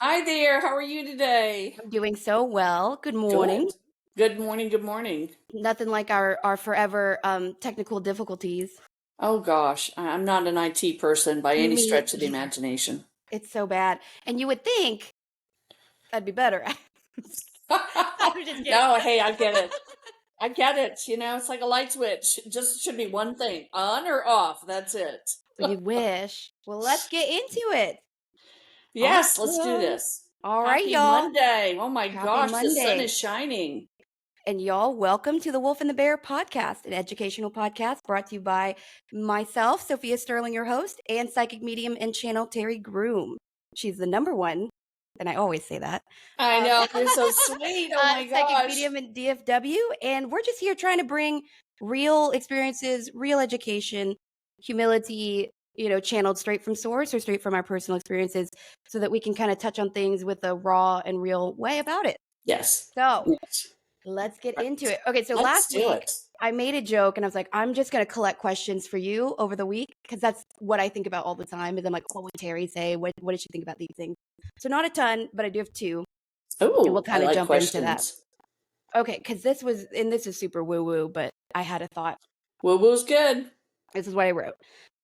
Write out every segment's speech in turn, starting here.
Hi there. How are you today? I'm doing so well. Good morning. Good. Good morning. Good morning. Nothing like our forever technical difficulties. Oh gosh, I'm not an IT person by any Me stretch of the either. imagination. It's so bad. And you would think that'd be better. I'm just kidding. No, hey, I get it. I get it. It's like a light switch. It just should be one thing, on or off. That's it. You wish. Well, let's get into it. Yes, let's do Awesome. this. All right, Happy y'all. Monday. Oh my Happy gosh, the sun Monday. is shining. And y'all, welcome to the Wolf and the Bear podcast, an educational podcast brought to you by myself, Sophia Sterling, your host, and psychic medium and channel Terri Groom. She's the number one, and I always say that. I know, you're so sweet. Oh my Psychic gosh. medium and DFW, and we're just here trying to bring real experiences, real education, humility, channeled straight from source or straight from our personal experiences, so that we can kind of touch on things with a raw and real way about it. Yes. So Yes. let's get into it. Okay, so Let's last do week it. I made a joke and I was like, I'm just going to collect questions for you over the week because that's what I think about all the time. And I'm like, what would Terri say? What did she think about these things? So not a ton, but I do have two. And we'll Oh, I kind of like jump into that. questions. Okay, because this is super woo-woo, but I had a thought. Woo-woo's good. This is what I wrote.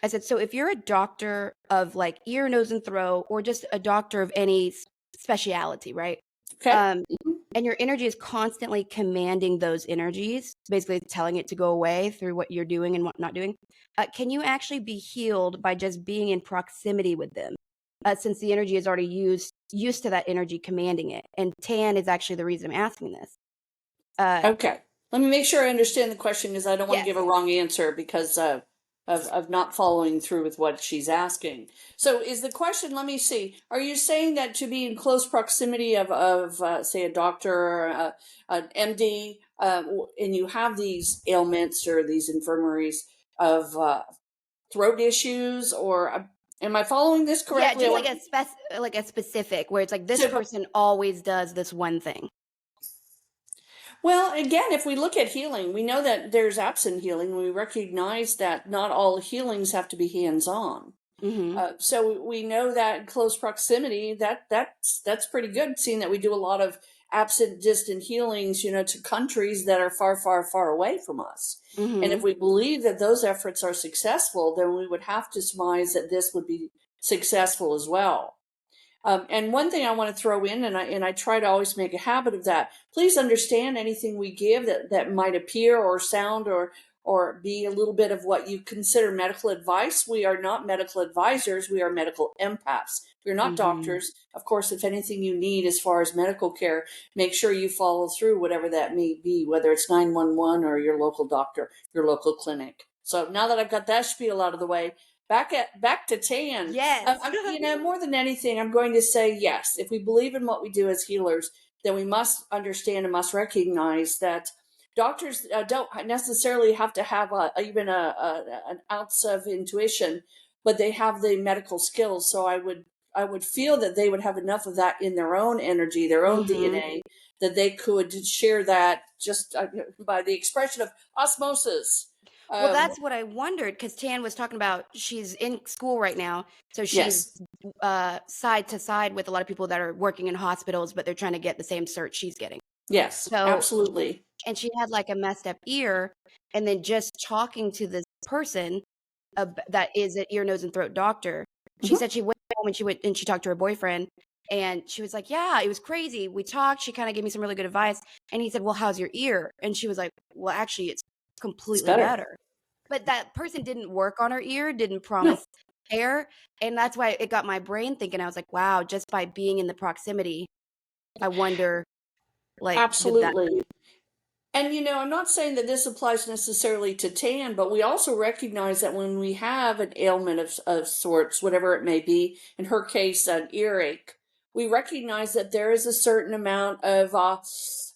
I said, so if you're a doctor of like ear, nose, and throat, or just a doctor of any speciality, right? Okay. And your energy is constantly commanding those energies, basically telling it to go away through what you're doing and what not doing. Can you actually be healed by just being in proximity with them? Since the energy is already used to that energy commanding it. And tan is actually the reason I'm asking this. Okay. Let me make sure I understand the question because I don't want to Yes. give a wrong answer because of not following through with what she's asking. So is the question, let me see, are you saying that to be in close proximity of say, a doctor or an MD, and you have these ailments or these infirmaries of throat issues, or am I following this Yeah, correctly? just like a specific where it's like this So, person always does this one thing. well, again, if we look at healing, we know that there's absent healing. We recognize that not all healings have to be hands-on. Mm-hmm. So we know that in close proximity, that's pretty good, seeing that we do a lot of absent, distant healings, to countries that are far, far, far away from us. And Mm-hmm. if we believe that those efforts are successful, then we would have to surmise that this would be successful as well. And one thing I want to throw in, and I try to always make a habit of that. Please understand anything we give that might appear or sound or be a little bit of what you consider medical advice. We are not medical advisors. We are medical empaths. We're not Mm-hmm. doctors. Of course, if anything you need as far as medical care, make sure you follow through, whatever that may be, whether it's 911 or your local doctor, your local clinic. So now that I've got that spiel out of the way, back to tan. Yes. More than anything, I'm going to say yes. If we believe in what we do as healers, then we must understand and must recognize that doctors don't necessarily have to have even an ounce of intuition, but they have the medical skills. So I would feel that they would have enough of that in their own energy, their own Mm-hmm. DNA, that they could share that just by the expression of osmosis. Well, that's what I wondered because Tan was talking about she's in school right now. So she's Yes. side to side with a lot of people that are working in hospitals, but they're trying to get the same cert she's getting. Yes, So, absolutely. and she had like a messed up ear. And then just talking to this person that is an ear, nose, and throat doctor, she Mhm. said she went home and she talked to her boyfriend. And she was like, yeah, it was crazy. We talked. She kind of gave me some really good advice. And he said, well, how's your ear? And she was like, well, actually, it's It's completely better. better. But that person didn't work on her ear, didn't No, promise care. And that's why it got my brain thinking. I was like, wow, just by being in the proximity, I wonder, like, did that. absolutely. And I'm not saying that this applies necessarily to tan, but we also recognize that when we have an ailment of sorts, whatever it may be, in her case, an earache, we recognize that there is a certain amount of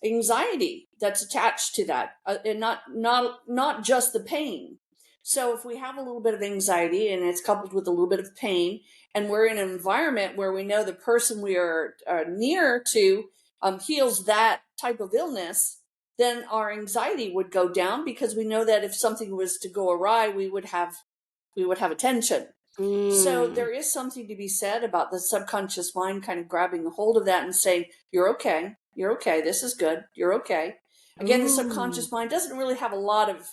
anxiety that's attached to that, and not just the pain. So if we have a little bit of anxiety and it's coupled with a little bit of pain, and we're in an environment where we know the person we are near to heals that type of illness, then our anxiety would go down because we know that if something was to go awry, we would have attention. So Mm. there is something to be said about the subconscious mind kind of grabbing a hold of that and saying, "You're okay. You're okay. This is good. You're okay." Again, the Ooh. subconscious mind doesn't really have a lot of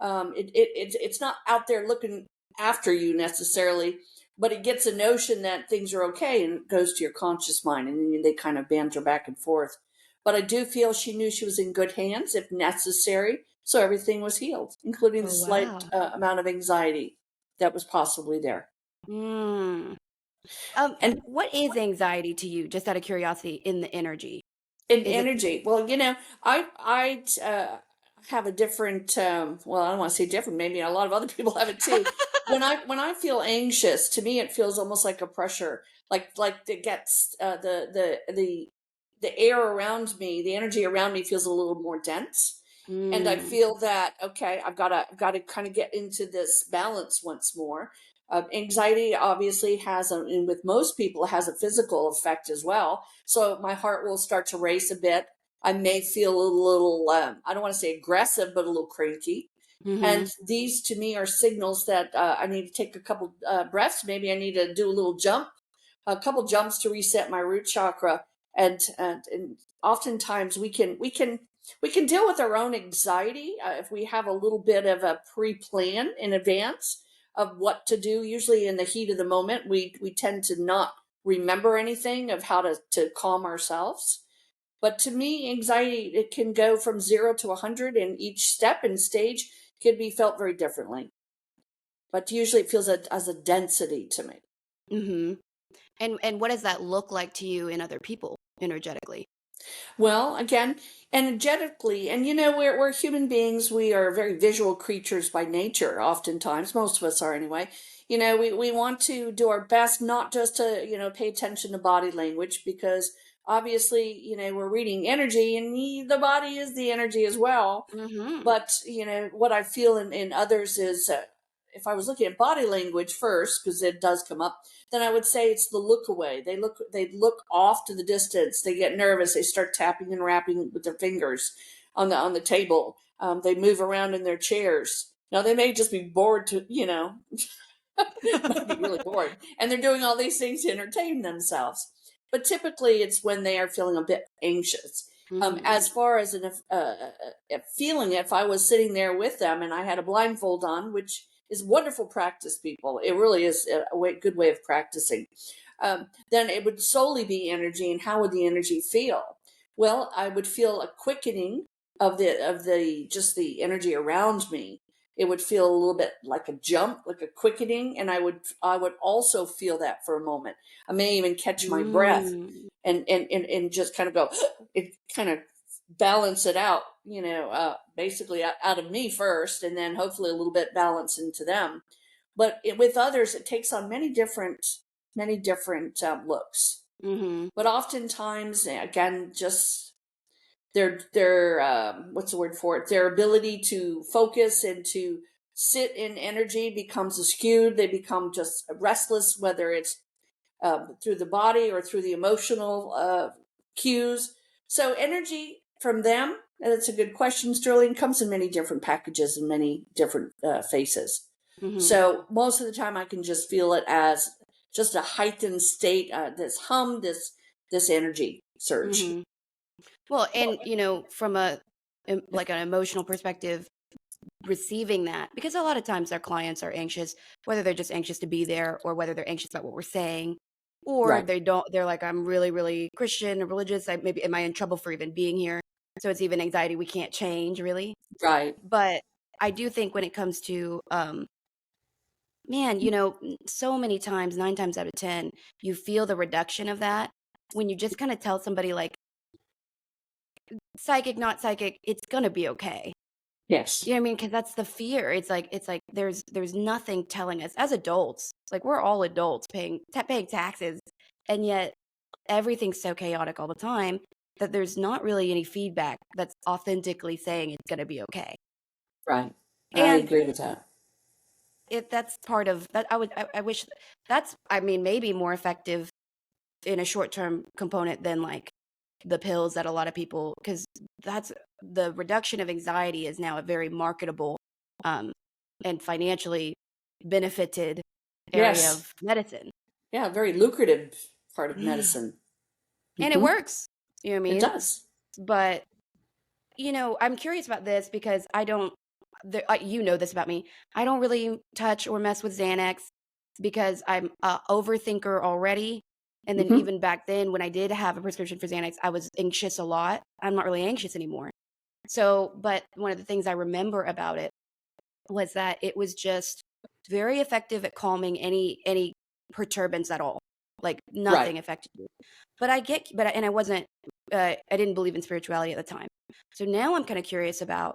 it's not out there looking after you necessarily, but it gets a notion that things are okay and it goes to your conscious mind, and then they kind of banter back and forth. But I do feel she knew she was in good hands if necessary, so everything was healed, including the Oh, slight wow. amount of anxiety that was possibly there. Mm. And What is anxiety to you, just out of curiosity, in the energy? in Is it energy, well, I have a different. Well, I don't want to say different. Maybe a lot of other people have it too. When I feel anxious, to me, it feels almost like a pressure, like it gets the air around me, the energy around me feels a little more dense, and I Mm. feel that okay, I've got to kind of get into this balance once more. Anxiety obviously and with most people, has a physical effect as well. So my heart will start to race a bit. I may feel a little, I don't want to say aggressive, but a little cranky. And Mhm. these to me are signals that I need to take a couple breaths. Maybe I need to do a couple jumps to reset my root chakra. And oftentimes we can deal with our own anxiety if we have a little bit of a pre-plan in advance of what to do. Usually in the heat of the moment, we tend to not remember anything of how to calm ourselves. But to me, anxiety, it can go from 0 to 100, and each step and stage can be felt very differently. But usually it feels as a density to me. Mhm. And what does that look like to you in other people energetically? Well, again, energetically, and we're human beings. We are very visual creatures by nature, oftentimes. Most of us are anyway. We want to do our best not just to, pay attention to body language, because obviously, we're reading energy, and the body is the energy as well. Mhm. But what I feel in others is, if I was looking at body language first, because it does come up, then I would say it's the look away. They look off to the distance. They get nervous. They start tapping and rapping with their fingers on the table. They move around in their chairs. Now they may just be bored to, might be really bored, and they're doing all these things to entertain themselves. But typically, it's when they are feeling a bit anxious. Mhm. As far as a feeling, if I was sitting there with them and I had a blindfold on, which is wonderful practice, people, it really is good way of practicing. Then it would solely be energy, and how would the energy feel? Well, I would feel a quickening of the just the energy around me. It would feel a little bit like a jump, like a quickening, and I would also feel that for a moment. I may even catch my breath Mm. and just kind of go, it kind of balance it out, basically out of me first, and then hopefully a little bit balance into them. But with others, it takes on many different looks. Mhm. But oftentimes, again, just their what's the word for it, their ability to focus and to sit in energy becomes skewed. They become just restless, whether it's through the body or through the emotional cues. So energy from them, and it's a good question, Sterling, comes in many different packages and many different faces. Mhm. So most of the time I can just feel it as just a heightened state, this hum, this energy surge. Mhm. Well, and from like an emotional perspective, receiving that, because a lot of times our clients are anxious, whether they're just anxious to be there or whether they're anxious about what we're saying, or Right. they're like, I'm really, really Christian or religious. Maybe am I in trouble for even being here? So it's even anxiety we can't change really. Right. But I do think when it comes to man, so many times, 9 times out of 10, you feel the reduction of that when you just kind of tell somebody like psychic, not psychic, it's gonna be okay. You Yes. know what I mean? Because that's the fear. It's like there's nothing telling us as adults. Like we're all adults paying taxes, and yet everything's so chaotic all the time that there's not really any feedback that's authentically saying it's going to be okay. Right. I And agree with that. if that's part of that, I wish that's I mean maybe more effective in a short term component than like the pills that a lot of people, because that's the reduction of anxiety is now a very marketable um, and financially benefited area Yes. of medicine. Yeah, very lucrative part of medicine. And it Hmm. works. You know what I It mean? does. But, I'm curious about this because I don't, you know this about me. I don't really touch or mess with Xanax because I'm a overthinker already. And then Hmm. even back then, when I did have a prescription for Xanax, I was anxious a lot. I'm not really anxious anymore. So, but one of the things I remember about it was that it was just very effective at calming any perturbance at all. Like Right. nothing affected you. And I wasn't, I didn't believe in spirituality at the time. So now I'm kind of curious about,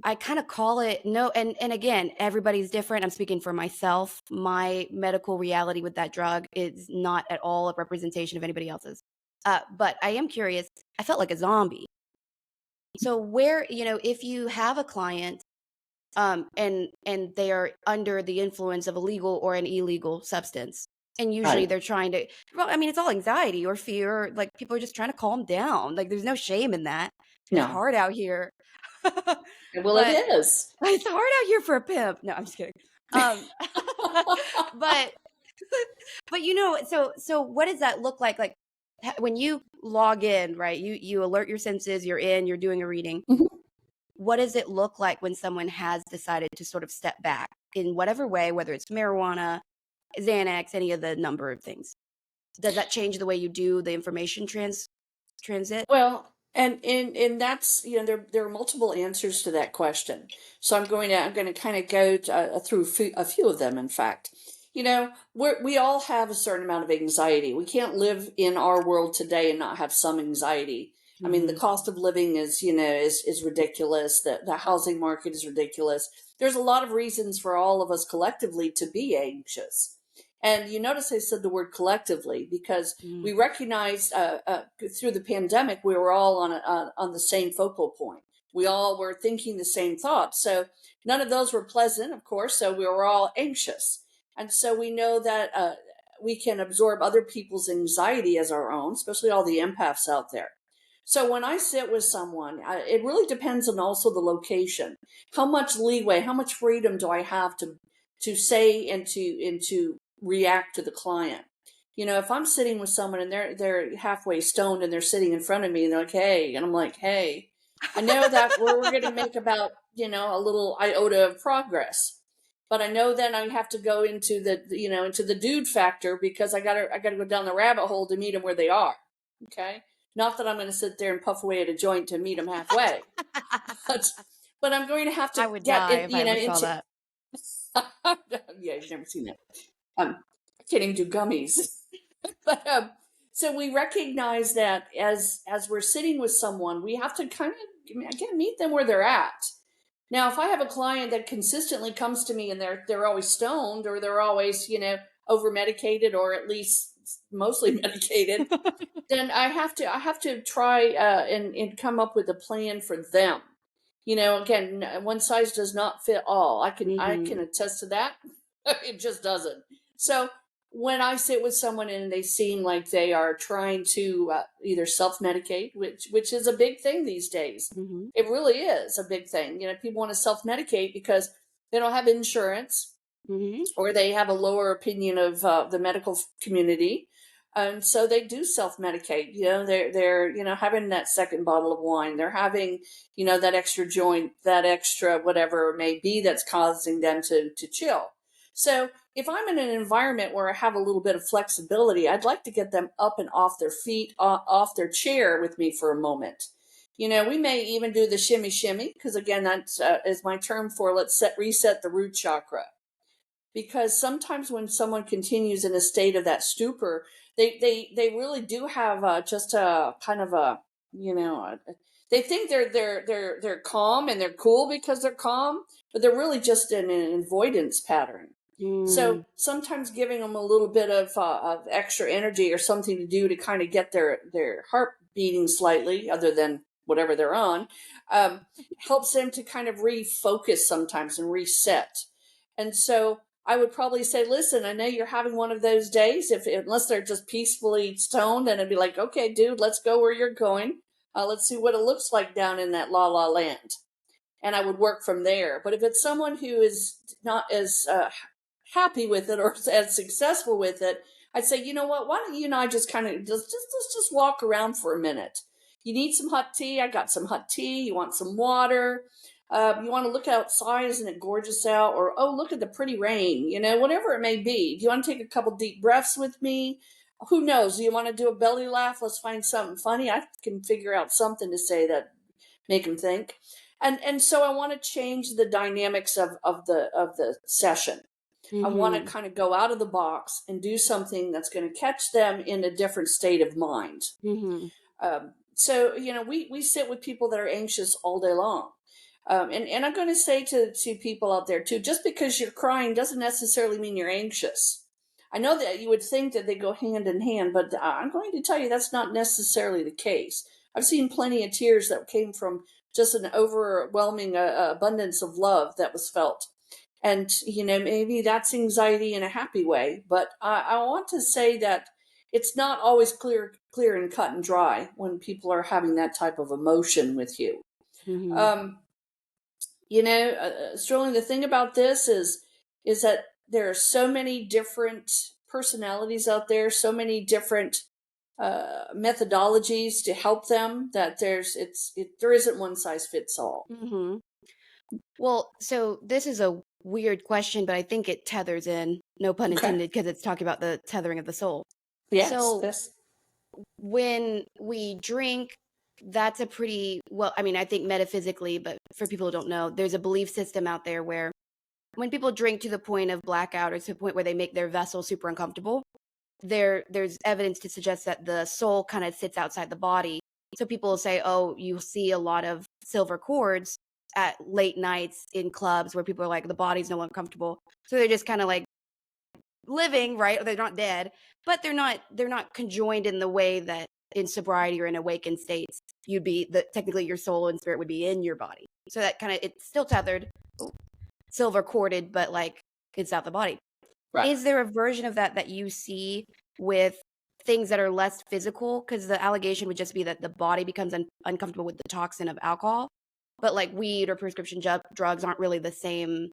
I kind of call it no, and again, everybody's different. I'm speaking for myself. My medical reality with that drug is not at all a representation of anybody else's. But I am curious. I felt like a zombie. So where, if you have a client, and they are under the influence of a legal or an illegal substance, and usually Right. they're trying to, well, I mean, it's all anxiety or fear. Like people are just trying to calm down. Like there's no shame in that. It's No. hard out here. Well, it But is. it's hard out here for a pimp. No, I'm just kidding. Um, but so what does that look like? Like when you log in, right? You alert your senses. You're in. You're doing a reading. Mhm. What does it look like when someone has decided to sort of step back in whatever way, whether it's marijuana, Xanax, any of the number of things? Does that change the way you do the information transit? Well, and that's, there are multiple answers to that question. So I'm going to kind of go through a few of them. In fact, we all have a certain amount of anxiety. We can't live in our world today and not have some anxiety. I mean, the Mm-hmm. cost of living is ridiculous. The housing market is ridiculous. There's a lot of reasons for all of us collectively to be anxious. And you notice I said the word collectively because we recognized through the pandemic we were all on the same focal point. We all were thinking the same thoughts. So none of those were pleasant, of course. So we were all anxious, and so we know that we can absorb other people's anxiety as our own, especially all the empaths out there. So when I sit with someone, it really depends on also the location. How much leeway, how much freedom do I have to say and to react to the client? If I'm sitting with someone and they're halfway stoned and they're sitting in front of me and they're like, "Hey," and I'm like, "Hey, I know that we're going to make about a little iota of progress, but I know then I have to go into the dude factor because I gotta go down the rabbit hole to meet them where they are." Okay, not that I'm going to sit there and puff away at a joint to meet them halfway, but but I'm going to have I to would get die in, if I ever saw into. that. Yeah, you've never seen that. I can't even do gummies. But so we recognize that as we're sitting with someone, we have to kind of again meet them where they're at. Now, if I have a client that consistently comes to me and they're always stoned or they're always over medicated or at least mostly medicated, then I have to try and come up with a plan for them. Again, one size does not fit all. I can Mm-hmm. attest to that. It just doesn't. So when I sit with someone and they seem like they are trying to either self-medicate, which is a big thing these days, Mm-hmm. it really is a big thing. People want to self-medicate because they don't have insurance Mm-hmm. or they have a lower opinion of the medical community, and so they do self-medicate. They're having that second bottle of wine, they're having that extra joint, that extra whatever it may be that's causing them to chill. So if I'm in an environment where I have a little bit of flexibility, I'd like to get them up and off their feet, off their chair with me for a moment. We may even do the shimmy shimmy because again, that is my term for let's reset the root chakra, because sometimes when someone continues in a state of that stupor, they really do have just a kind of a they think they're calm and they're cool because they're calm, but they're really just in an avoidance pattern. So Mm-hmm. sometimes giving them a little bit of extra energy or something to do to kind of get their heart beating slightly, other than whatever they're on, um, helps them to kind of refocus sometimes and reset. And so I would probably say, listen, I know you're having one of those days. If unless they're just peacefully stoned, then I'd be like, okay, dude, let's go where you're going. Let's see what it looks like down in that la la land, and I would work from there. But if it's someone who is not as happy with it or as successful with it, I'd say, you know what? Why don't you and I just kind of just walk around for a minute? You need some hot tea? I got some hot tea. You want some water? You want to look outside? Isn't it gorgeous out? Or oh, look at the pretty rain. You know, whatever it may be. Do you want to take a couple deep breaths with me? Who knows? Do you want to do a belly laugh? Let's find something funny. I can figure out something to say that make them think. And so I want to change the dynamics of the session. I want to Mm-hmm. kind of go out of the box and do something that's going to catch them in a different state of mind. Mm-hmm. So, we sit with people that are anxious all day long. And I'm going to say to people out there too, just because you're crying doesn't necessarily mean you're anxious. I know that you would think that they go hand in hand, but I'm going to tell you that's not necessarily the case. I've seen plenty of tears that came from just an overwhelming abundance of love that was felt. And, maybe that's anxiety in a happy way. But I want to say that it's not always clear and cut and dry when people are having that type of emotion with you. Mm-hmm. Um, Sterling, the thing about this is that there are so many different personalities out there, so many different methodologies to help them that there isn't one size fits all. Mm-hmm. Well, so this is a weird question, but I think it tethers in, no pun Okay. intended, because it's talking about the tethering of the soul. Yes. So This. when we drink, that's a pretty well, I mean, I think metaphysically, but for people who don't know, there's a belief system out there where when people drink to the point of blackout or to the point where they make their vessel super uncomfortable, there's evidence to suggest that the soul kind of sits outside the body. So people will say, oh, you see a lot of silver cords at late nights in clubs where people are like, the body's no longer comfortable. So they're just kind of like living, right? Or they're not dead, but they're not conjoined in the way that in sobriety or in awakened states you'd be the technically your soul and spirit would be in your body. So that kind of it's still tethered, silver corded, but like it's out the body. Right. Is there a version of that you see with things that are less physical? Because the allegation would just be that the body becomes uncomfortable with the toxin of alcohol, but like weed or prescription drugs aren't really the same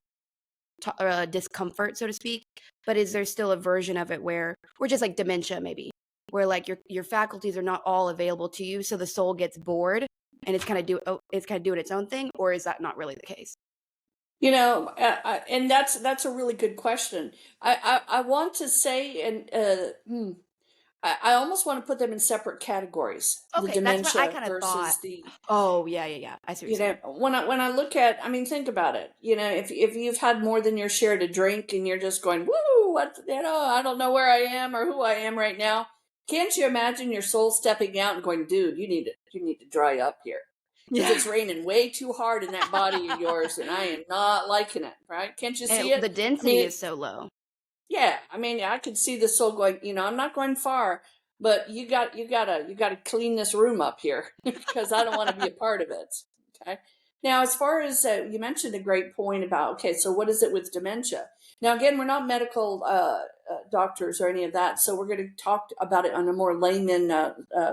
discomfort, so to speak. But is there still a version of it where, or just like dementia, maybe, where like your faculties are not all available to you, so the soul gets bored and it's kind of doing its own thing, or is that not really the case? And that's a really good question. I want to say, and I almost want to put them in separate categories. The Okay, that's what I dementia kind of thought. versus the Oh yeah, yeah, yeah. I see what you're saying. when I look at, I mean, think about it. If you've had more than your share to drink and you're just going, woo, what, I don't know where I am or who I am right now. Can't you imagine your soul stepping out and going, dude, you need to dry up here because Yeah. it's raining way too hard in that body of yours, and I am not liking it. Right? Can't you see And it? the I density mean, is so low. yeah, I mean, I could see the soul going, I'm not going far, but you gotta clean this room up here because I don't want to be a part of it. Okay. Now, as far as you mentioned a great point about, okay, so what is it with dementia? Now, again, we're not medical doctors or any of that, so we're going to talk about it on a more layman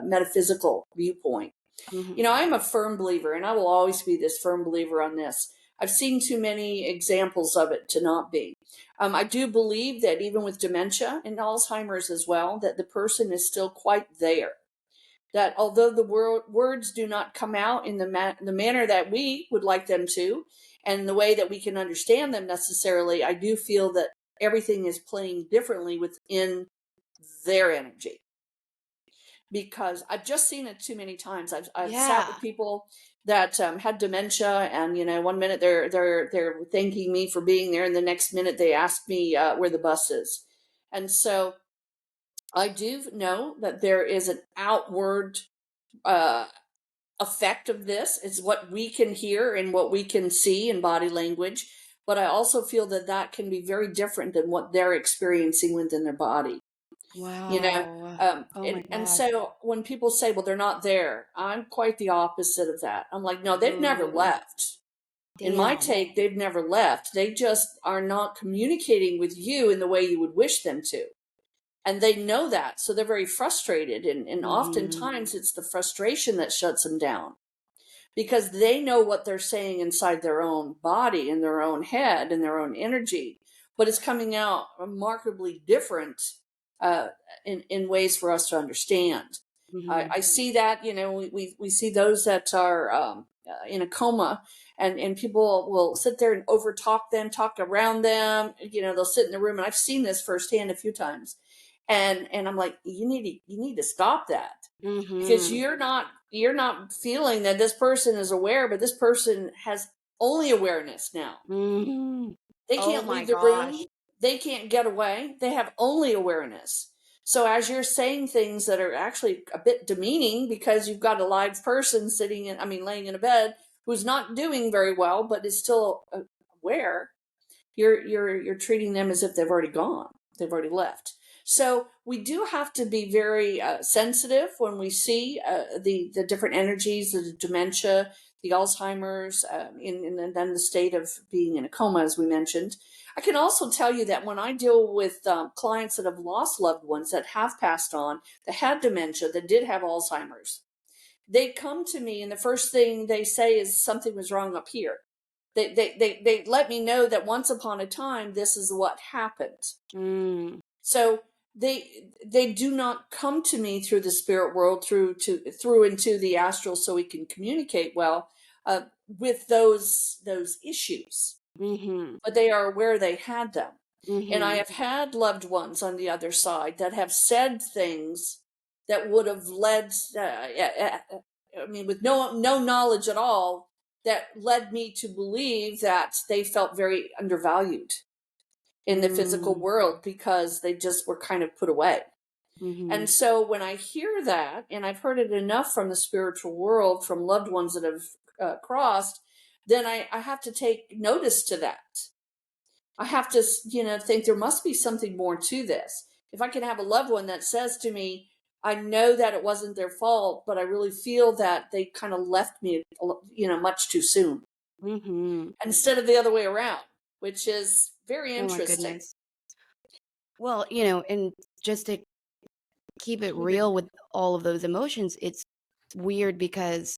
metaphysical viewpoint. Hmm. I'm a firm believer, and I will always be this firm believer on this. I've seen too many examples of it to not be. I do believe that even with dementia and Alzheimer's as well, that the person is still quite there. That although the words do not come out in the manner that we would like them to, and the way that we can understand them necessarily, I do feel that everything is playing differently within their energy because I've just seen it too many times. I've sat Yeah. with people that had dementia, and one minute they're thanking me for being there, and the next minute they ask me where the bus is, and so I do know that there is an outward uh, effect of this. It's what we can hear and what we can see in body language, but I also feel that that can be very different than what they're experiencing within their body you know Wow. um Oh my and God. so when people say, well, they're not there, I'm quite the opposite of that. I'm like, no, they've never Ooh, left. In my damn. take, they've never left. They just are not communicating with you in the way you would wish them to, and they know that, so they're very frustrated, and Hmm. oftentimes it's the frustration that shuts them down because they know what they're saying inside their own body and their own head and their own energy. but it's coming out remarkably different uh, in ways for us to understand. Mm-hmm. I see that, we see those that are in a coma, and people will sit there and overtalk them, talk around them. They'll sit in the room, and I've seen this firsthand a few times, and I'm like, you need to stop that, because Mm-hmm. you're not feeling that this person is aware, but this person has only awareness now. Mm-hmm. They Oh can't my leave the gosh. room. They can't get away. They have only awareness. So as you're saying things that are actually a bit demeaning, because you've got a live person laying in a bed, who's not doing very well, but is still aware, you're treating them as if they've already gone. They've already left. So we do have to be very sensitive when we see the different energies, the dementia, the Alzheimer's, and then the state of being in a coma, as we mentioned. I can also tell you that when I deal with clients that have lost loved ones that have passed on, that had dementia, that did have Alzheimer's, they come to me, and the first thing they say is something was wrong up here. They let me know that once upon a time this is what happened. Mm. So they do not come to me through the spirit world, through into the astral, so we can communicate well uh, with those issues, Mm-hmm. but they are aware they had them. And I Mm-hmm. have had loved ones on the other side that have said things that would have led, with no knowledge at all, that led me to believe that they felt very undervalued in the physical Mm. world, because they just were kind of put away. Mm-hmm. And so when I hear that, and I've heard it enough from the spiritual world, from loved ones that have crossed, then I have to take notice to that. I have to, think there must be something more to this. If I can have a loved one that says to me, I know that it wasn't their fault, but I really feel that they kind of left me, much too soon, Mm-hmm. instead of the other way around, which is very Oh my interesting. goodness. Well, and just to keep it real with all of those emotions, it's weird because,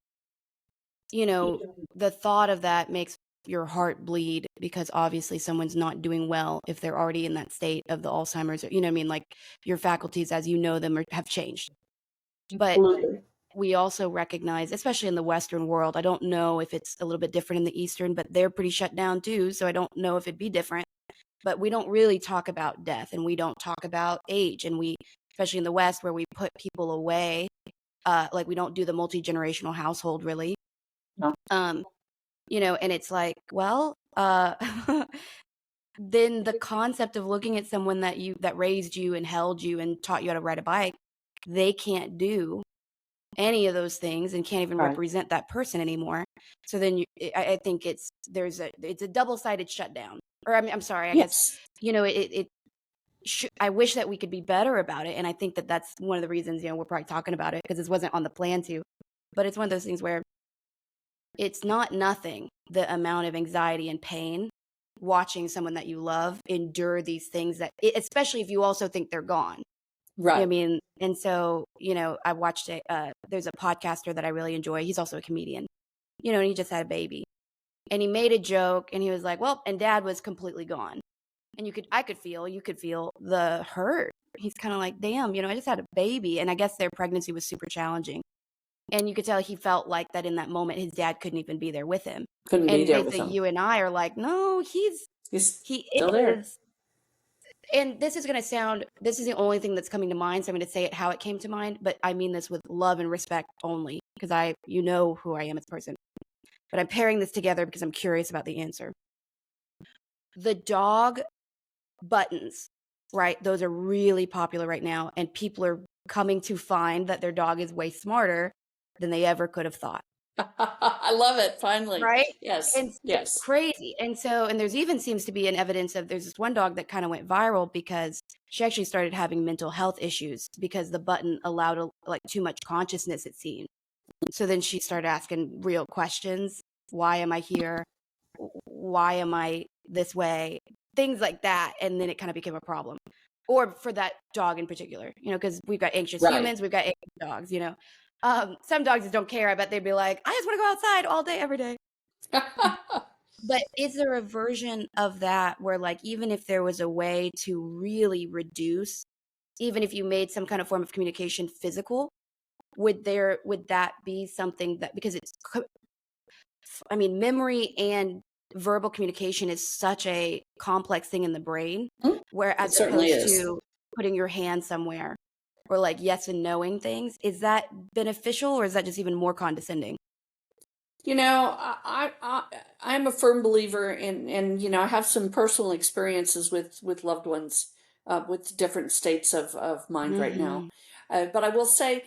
you know, the thought of that makes your heart bleed because obviously someone's not doing well if they're already in that state of the Alzheimer's, or, you know what I mean? Like your faculties as you know them have changed. But Absolutely. we also recognize, especially in the Western world, I don't know if it's a little bit different in the Eastern, but they're pretty shut down too. So I don't know if it'd be different. But we don't really talk about death and we don't talk about age. And we, especially in the West, where we put people away, like we don't do the multi-generational household really. No. Um, and it's like, well, then the concept of looking at someone that raised you and held you and taught you how to ride a bike, they can't do any of those things and can't even Right. represent that person anymore. So then I think it's a double-sided shutdown. Or I'm sorry, I guess, Yes. I wish that we could be better about it. And I think that that's one of the reasons, we're probably talking about it because this wasn't on the plan to, but it's one of those things where it's not nothing, the amount of anxiety and pain watching someone that you love endure these things especially if you also think they're gone. You know what I Right. mean? And so, I watched there's a podcaster that I really enjoy. He's also a comedian, and he just had a baby and he made a joke and he was like, well, and dad was completely gone. And you could feel the hurt. He's kind of like, damn, I just had a baby. And I guess their pregnancy was super challenging. And you could tell he felt like that in that moment, his dad couldn't even be there with him. Couldn't be And there with basically them. you and I are like, no, He's he still there. is. And this is the only thing that's coming to mind. So I'm going to say it how it came to mind, but I mean this with love and respect only because you know who I am as a person. But I'm pairing this together because I'm curious about the answer. The dog buttons, right? Those are really popular right now. And people are coming to find that their dog is way smarter than they ever could have thought. I love it. Finally. Right? Yes. And it's Yes. crazy. And there's even seems to be an evidence of there's this one dog that kind of went viral because she actually started having mental health issues because the button allowed like too much consciousness, it seemed. So then she started asking real questions. Why am I here? Why am I this way? Things like that. And then it kind of became a problem. Or for that dog in particular, because we've got anxious Right. humans, we've got anxious dogs, some dogs just don't care. I bet they'd be like, I just want to go outside all day, every day. But is there a version of that where, like, even if there was a way to really reduce, even if you made some kind of form of communication physical, would that be something that, because I mean, memory and verbal communication is such a complex thing in the brain, Mm, where it as certainly opposed is. to putting your hand somewhere or like yes and knowing things, is that beneficial or is that just even more condescending? You know, I'm a firm believer in, and I have some personal experiences with loved ones, with different states of mind right now. Mhm. But I will say,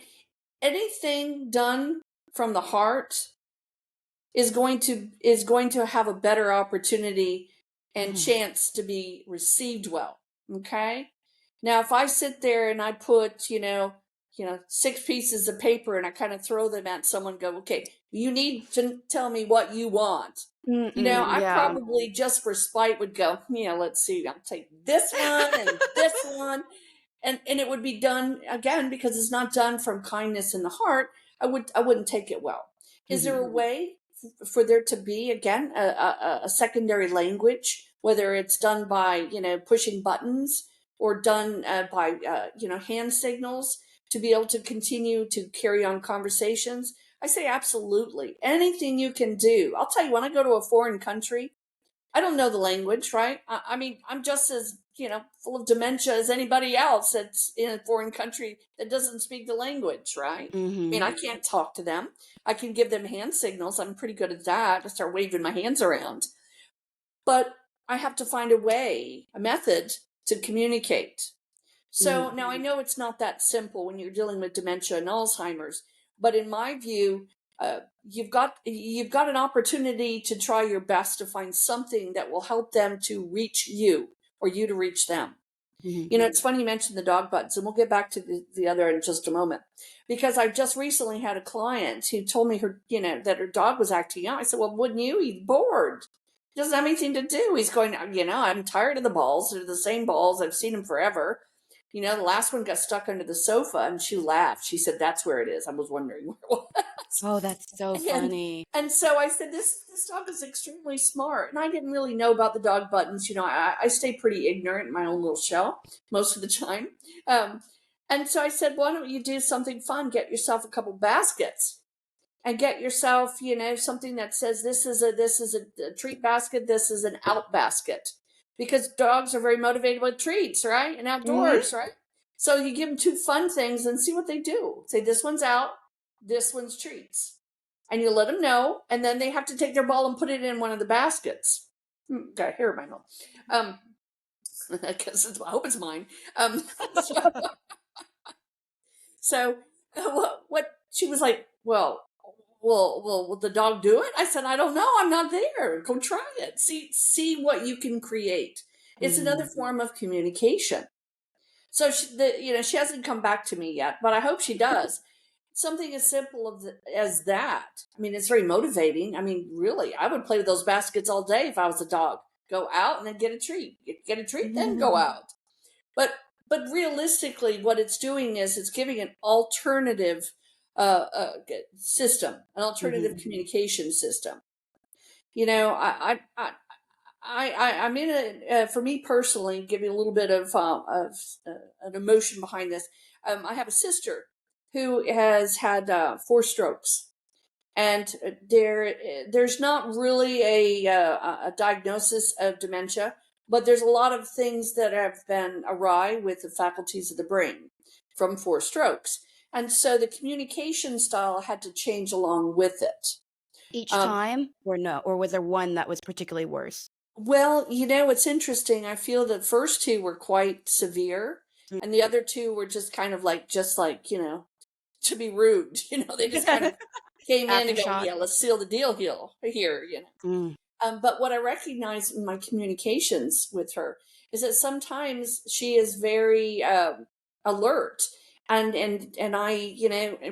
anything done from the heart is going to have a better opportunity and Mhm. chance to be received well. Okay. Now, if I sit there and I put, six pieces of paper and I kind of throw them at someone, go, okay, you need to tell me what you want. Mm-mm, I yeah. probably just for spite would go, let's see, I'll take this one and this one, and it would be done again because it's not done from kindness in the heart. I wouldn't take it well. Is there Mhm. a way for there to be again a secondary language, whether it's done by pushing buttons or done by hand signals, to be able to continue to carry on conversations? I say absolutely. Anything you can do. I'll tell you, when I go to a foreign country, I don't know the language, right? I mean, I'm just as, full of dementia as anybody else that's in a foreign country that doesn't speak the language, right? I mean, Mhm. I can't talk to them. I can give them hand signals. I'm pretty good at that. I start waving my hands around. But I have to find a way, a method to communicate. So Mhm. now I know it's not that simple when you're dealing with dementia and Alzheimer's, but in my view, you've got an opportunity to try your best to find something that will help them to reach you or you to reach them. Mhm. It's funny you mentioned the dog buttons, and we'll get back to the other in just a moment. Because I just recently had a client who told me that her dog was acting out. I said, well, wouldn't you? He's bored. He doesn't have anything to do. He's going, I'm tired of the balls. They're the same balls. I've seen them forever. The last one got stuck under the sofa, and she laughed. She said, that's where it is. I was wondering where it was. Oh, that's so And funny. and so I said, this dog is extremely smart, and I didn't really know about the dog buttons. I stay pretty ignorant in my own little shell most of the time. Um, and so I said, why don't you do something fun? Get yourself a couple baskets and get yourself, something that says this is a treat basket, this is an out basket, because dogs are very motivated with treats, right, and Mhm. outdoors, right? So you give them two fun things and see what they do. Say this one's out, this one's treats, and you let them know, and then they have to take their ball and put it in one of the baskets. Got hair in my mouth. Because I hope it's mine. Um, So what she was like, will the dog do it? I said, I don't know. I'm not there. Go try it. See what you can create. It's another Mhm. form of communication. So she hasn't come back to me yet, but I hope she does. Something as simple as that. I mean, it's very motivating. I mean, really, I would play with those baskets all day if I was a dog. Go out and then get a treat. Get a treat, then go out. But realistically, what it's doing is it's giving an alternative system, an alternative Mhm. communication system. I'm in a for me personally, give you a little bit of an emotion behind this. I have a sister who has had 4 strokes, and there's not really a diagnosis of dementia, but there's a lot of things that have been awry with the faculties of the brain from 4 strokes, and so the communication style had to change along with it. Each um, time or no? Or was there one that was particularly worse? well, it's interesting. I feel the first two were quite severe, Mm. and the other two were just kind of like to be rude. They just kind of came in and go, Aftershock. yeah, let's seal the deal here. Mm. But what I recognize in my communications with her is that sometimes she is very alert, and I,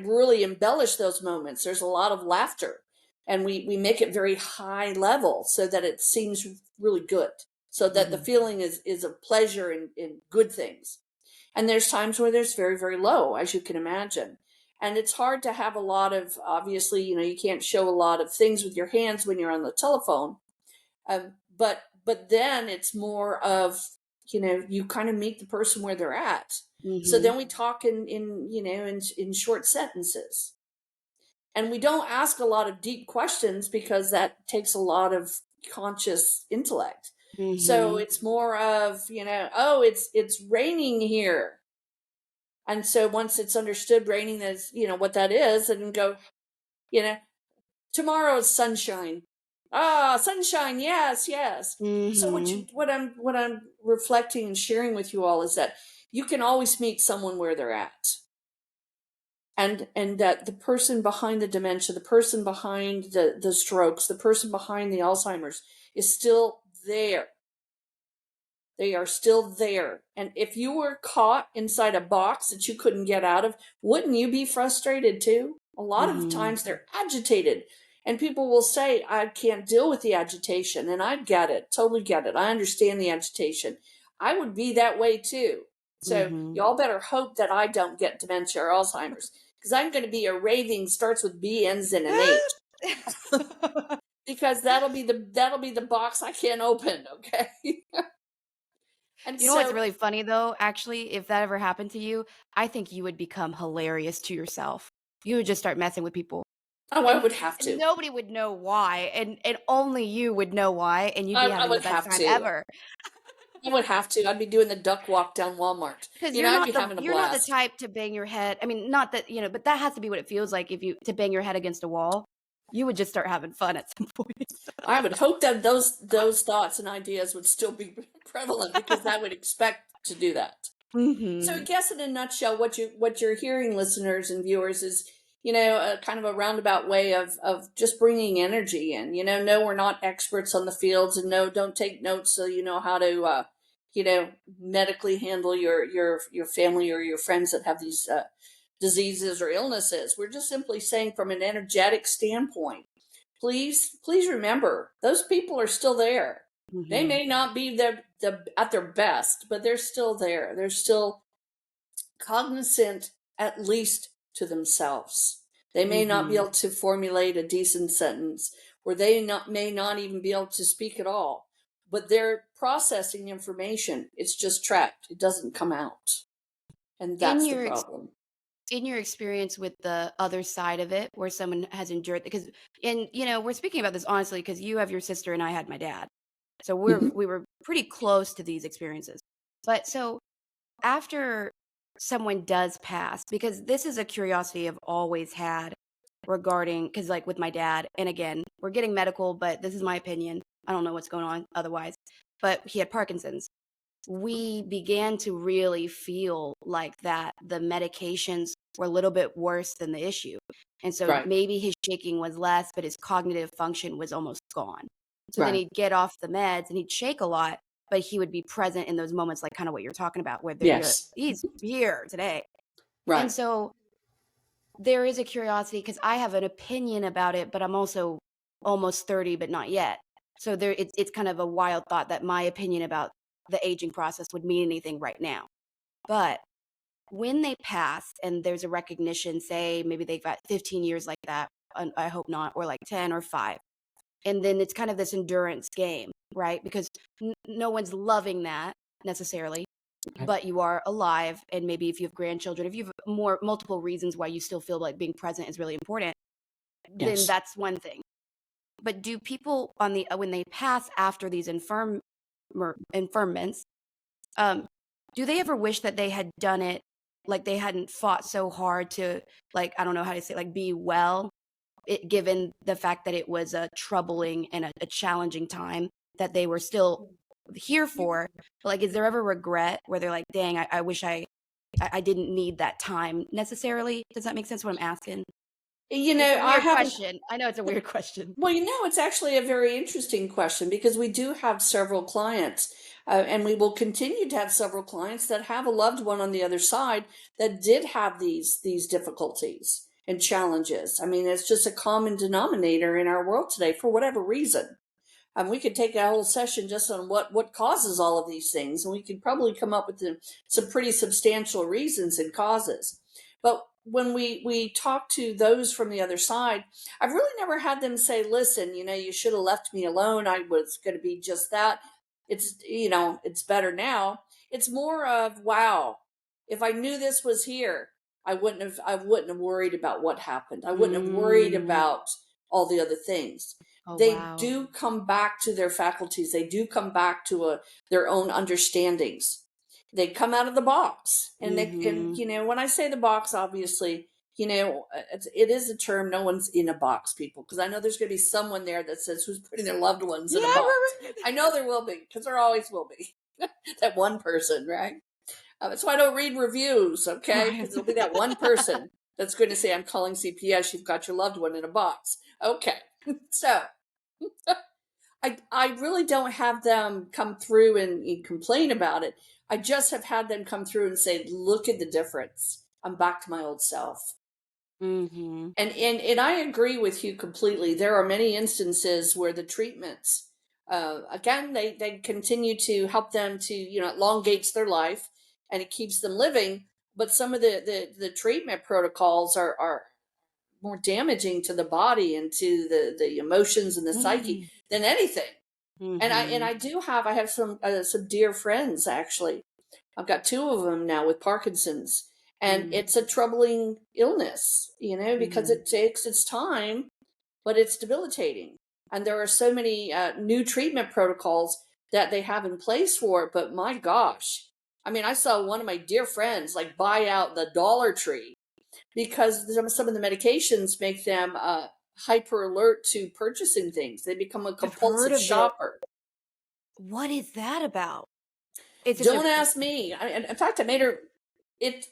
really embellish those moments. There's a lot of laughter, and we make it very high level so that it seems really good, so that the Mhm. feeling is of pleasure in good things. And there's times where there's very, very low, as you can imagine. And it's hard to have a lot of, obviously, you can't show a lot of things with your hands when you're on the telephone. But then it's more of, you kind of meet the person where they're at. So Mm-hmm. then we talk in short sentences. And we don't ask a lot of deep questions because that takes a lot of conscious intellect. So Mm-hmm. it's more of, oh, it's raining here. And so once it's understood raining is, what that is, and go, you know, tomorrow's sunshine. Ah, sunshine, yes, yes. So Mm-hmm. what I'm reflecting and sharing with you all is that you can always meet someone where they're at. And that the person behind the dementia, the person behind the strokes, the person behind the Alzheimer's is still there. They are still there. And if you were caught inside a box that you couldn't get out of, wouldn't you be frustrated too? A lot of Mm-hmm. times they're agitated. And people will say, I can't deal with the agitation. And I get it, totally get it. I understand the agitation. I would be that way too. So Mm-hmm. y'all better hope that I don't get dementia or Alzheimer's, because I'm going to be a raving, starts with B, ends in an H. Because that'll be the box I can't open, okay? And You know what's so, really funny though? Actually, if that ever happened to you, I think you would become hilarious to yourself. You would just start messing with people. oh, I And would have to. nobody would know why. And only you would know why. And you'd be I having the would best have time to. ever. I would have to. I'd be doing the duck walk down Walmart. Because I'd be having a you're not the blast. type to bang your head. I mean, not that, but that has to be what it feels like if you to bang your head against a wall. You would just start having fun at some point. I would hope that those thoughts and ideas would still be prevalent, because I would expect to do that. So I Mm-hmm. guess in a nutshell, what you're hearing, listeners and viewers, is, a kind of a roundabout way of just bringing energy in. No, we're not experts on the fields, and no, don't take notes so you know how to medically handle your family or your friends that have these diseases or illnesses. We're just simply saying, from an energetic standpoint, please remember, those people are still there. They Mm-hmm. may not be at their best, but they're still there. They're still cognizant, at least to themselves. They may not be Mm-hmm. able to formulate a decent sentence, or may not even be able to speak at all, but they're processing information. It's just trapped. It doesn't come out. And In that's the your problem. in your experience with the other side of it where someone has endured, because we're speaking about this honestly because you have your sister and I had my dad, so Mhm. we were pretty close to these experiences. But so after someone does pass, because this is a curiosity I've always had regarding, because like with my dad, and again, we're getting medical, but this is my opinion, I don't know what's going on otherwise, but he had Parkinson's. We began to really feel like that the medications were a little bit worse than the issue. And so Right, maybe his shaking was less, but his cognitive function was almost gone. So then right. he'd get off the meds and he'd shake a lot, but he would be present in those moments, like kind of what you're talking about, where Yes, he's here today. And right. so there is a curiosity because I have an opinion about it, but I'm also almost 30, but not yet. So it's kind of a wild thought that my opinion about the aging process would mean anything right now. But when they pass and there's a recognition, say maybe they've got 15 years like that, and I hope not, or like 10 or 5. And then it's kind of this endurance game, right? Because no one's loving that necessarily, Right. but you are alive. And maybe if you have grandchildren, if you have multiple reasons why you still feel like being present is really important, then Yes. that's one thing. But do people on the when they pass after these infirmments, do they ever wish that they had done it, like they hadn't fought so hard to, like, I don't know how to say, like, be well, given the fact that it was a troubling and a challenging time that they were still here for? But, like, is there ever regret where they're like, dang, I wish I didn't need that time necessarily? Does that make sense what I'm asking? It's a I weird haven't. question. I know it's a weird question. Well, it's actually a very interesting question, because we do have several clients, and we will continue to have several clients that have a loved one on the other side that did have these difficulties and challenges. I mean, it's just a common denominator in our world today for whatever reason. We could take a whole session just on what causes all of these things, and we could probably come up with some pretty substantial reasons and causes. But when we talk to those from the other side, I've really never had them say, listen, you should have left me alone. I was going to be just that. It's better now. It's more of, wow, if I knew this was here, I wouldn't have worried about what happened. I wouldn't have worried Mm. about all the other things. Oh, They wow. do come back to their faculties. They do come back to their own understandings. They come out of the box, and Mm-hmm. when I say the box, obviously, it is a term. No one's in a box, people, because I know there's going to be someone there that says, who's putting their loved ones Yeah, in a box. I know there will be, because there always will be. That one person, right? That's why I don't read reviews, okay? right. Because there'll be that one person that's going to say, I'm calling CPS, you've got your loved one in a box. Okay. So I really don't have them come through and complain about it. I just have had them come through and say, look at the difference. I'm back to my old self. Mm-hmm. And I agree with you completely. There are many instances where the treatments, again, they continue to help them to, elongates their life, and it keeps them living. But some of the treatment protocols are more damaging to the body and to the emotions and the psyche than anything. And Mm-hmm. I have some dear friends, actually. I've got two of them now with Parkinson's, and Mm-hmm. it's a troubling illness, because Mm-hmm. it takes its time, but it's debilitating. And there are so many new treatment protocols that they have in place for it. But my gosh, I mean, I saw one of my dear friends like buy out the Dollar Tree because some of the medications make them hyper alert to purchasing things. They become a I've heard compulsive of the. shopper. What is that about? It's just a. Don't ask me. In fact, I made her. It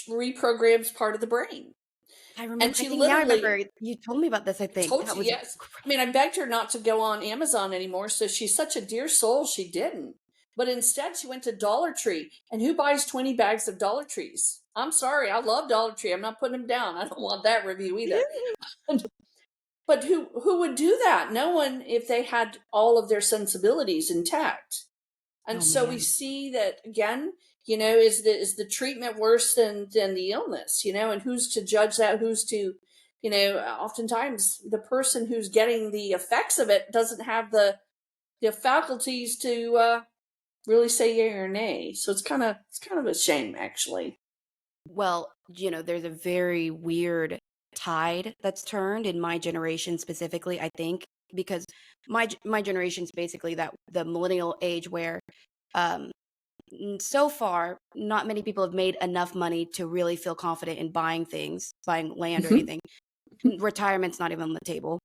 reprograms part of the brain, I remember. and I she think now I literally remember you told me about this. I think told that you was. yes. I mean, I begged her not to go on Amazon anymore, so she's such a dear soul. She didn't, but instead she went to Dollar Tree. And who buys 20 bags of Dollar Trees? I'm sorry, I love Dollar Tree. I'm not putting them down. I don't want that review either. But who would do that? No one, if they had all of their sensibilities intact. And Oh so we man. see that again, is the treatment worse than the illness, and who's to judge that? Who's to, oftentimes the person who's getting the effects of it doesn't have the faculties to really say yay or nay. So it's kind of a shame, actually. Well, there's a very weird tide that's turned in my generation specifically, I think, because my generation's basically that the millennial age where um so far not many people have made enough money to really feel confident in buying things, buying land or Hmm. anything. Retirement's not even on the table.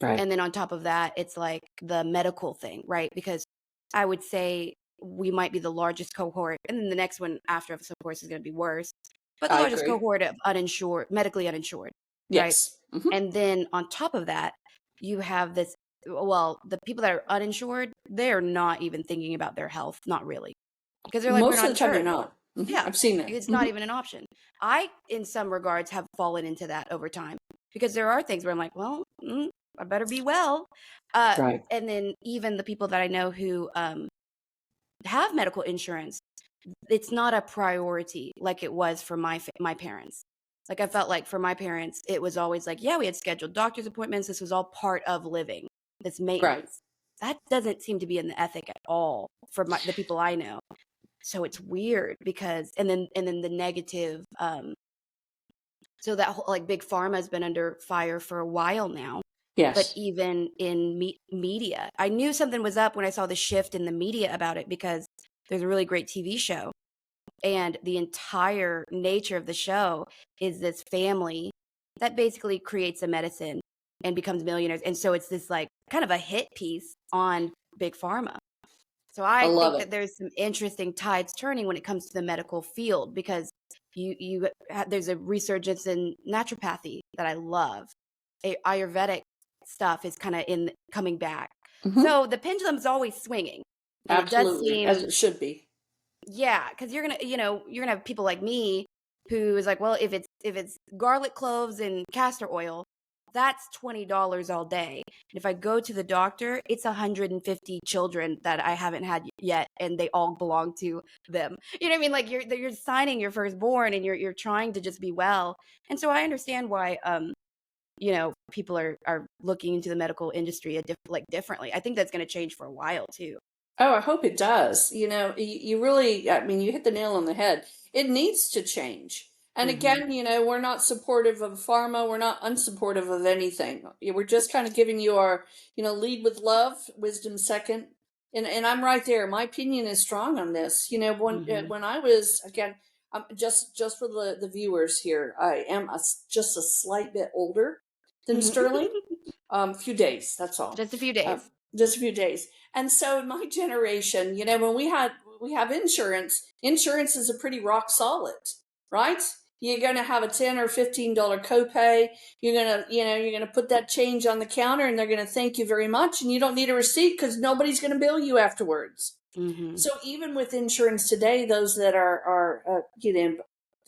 Right. And then on top of that, it's like the medical thing, right? Because I would say we might be the largest cohort, and then the next one after us, of course, is going to be worse. But the I largest agree. cohort of uninsured, medically uninsured, right? Yes. Hmm. And then on top of that, you have this. Well, the people that are uninsured, they're not even thinking about their health, not really, because they're like, we're Most of not the time, they're insured. not. Yeah, I've seen that. it's not even an option. I, in some regards, have fallen into that over time because there are things where I'm like, well, I better be well. Uh, Right. and then even the people that I know who have medical insurance, it's not a priority like it was for my parents. Like I felt like for my parents, it was always like, yeah, we had scheduled doctor's appointments. This was all part of living. This Right. maintenance. That doesn't seem to be in the ethic at all for the people I know. So it's weird because and then the negative so that whole, like big pharma has been under fire for a while now, but Yes. even in media, I knew something was up when I saw the shift in the media about it because there's a really great TV show, and the entire nature of the show is this family that basically creates a medicine and becomes millionaires, and so it's this like kind of a hit piece on big pharma. So I I love think that it. there's some interesting tides turning when it comes to the medical field because there's a resurgence in naturopathy that I love. Ayurvedic stuff is kind of in coming back. Hmm. So the pendulum's always swinging, and it does Absolutely, as seem, it should be. yeah, because you're gonna have people like me who is like, well, if it's garlic cloves and castor oil, that's $20 all day. And if I go to the doctor, it's 150 children that I haven't had yet, and they all belong to them. You know what I mean? Like you're signing your firstborn, and you're trying to just be well. And so I understand why people are looking into the medical industry differently. I think that's going to change for a while too. Oh, I hope it does. You really, I mean, you hit the nail on the head. It needs to change. And Hmm. again, we're not supportive of pharma. We're not unsupportive of anything. We're just kind of giving you our, lead with love, wisdom second. And I'm right there. My opinion is strong on this. Hmm. When I was, again, just for the viewers here, I am just a slight bit older than Sterling. Few days, that's all. Just a few Uh, days. just a few days. And so in my generation, when we have insurance is a pretty rock solid, right? You're going to have a $10 or $15 copay. You're going to put that change on the counter, and they're going to thank you very much. And you don't need a receipt because nobody's going to bill you afterwards. Hmm. So even with insurance today, those that are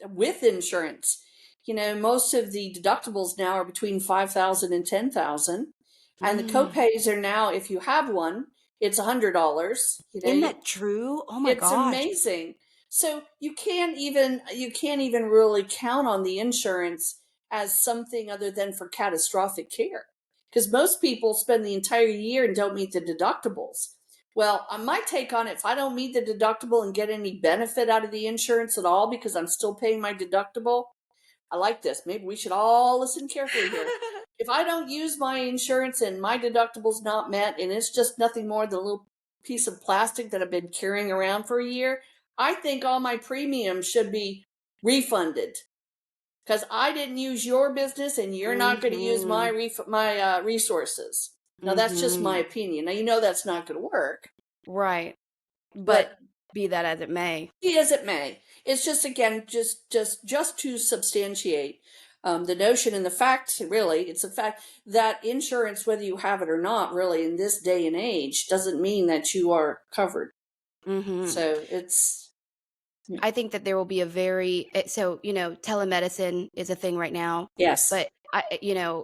with insurance, most of the deductibles now are between 5,000 and 10,000, and the Mm. copays are now, if you have one, it's $100. Isn't that true? Oh my It's gosh. amazing. So you can't even really count on the insurance as something other than for catastrophic care, because most people spend the entire year and don't meet the deductibles. Well, on my take on it, if I don't meet the deductible and get any benefit out of the insurance at all because I'm still paying my deductible, I like this. Maybe we should all listen carefully here. If I don't use my insurance and my deductible's not met, and it's just nothing more than a little piece of plastic that I've been carrying around for a year, I think all my premiums should be refunded because I didn't use your business and you're not going to use Hmm. my resources. Now that's just my Hmm. opinion. Now that's not going to work, Right. But but be that as it may. be as it may, it's just, again, just to substantiate the notion and the fact. Really, it's a fact that insurance, whether you have it or not, really in this day and age, doesn't mean that you are covered. Hmm. So it's, yeah. I think that there will be telemedicine is a thing right now, Yes, but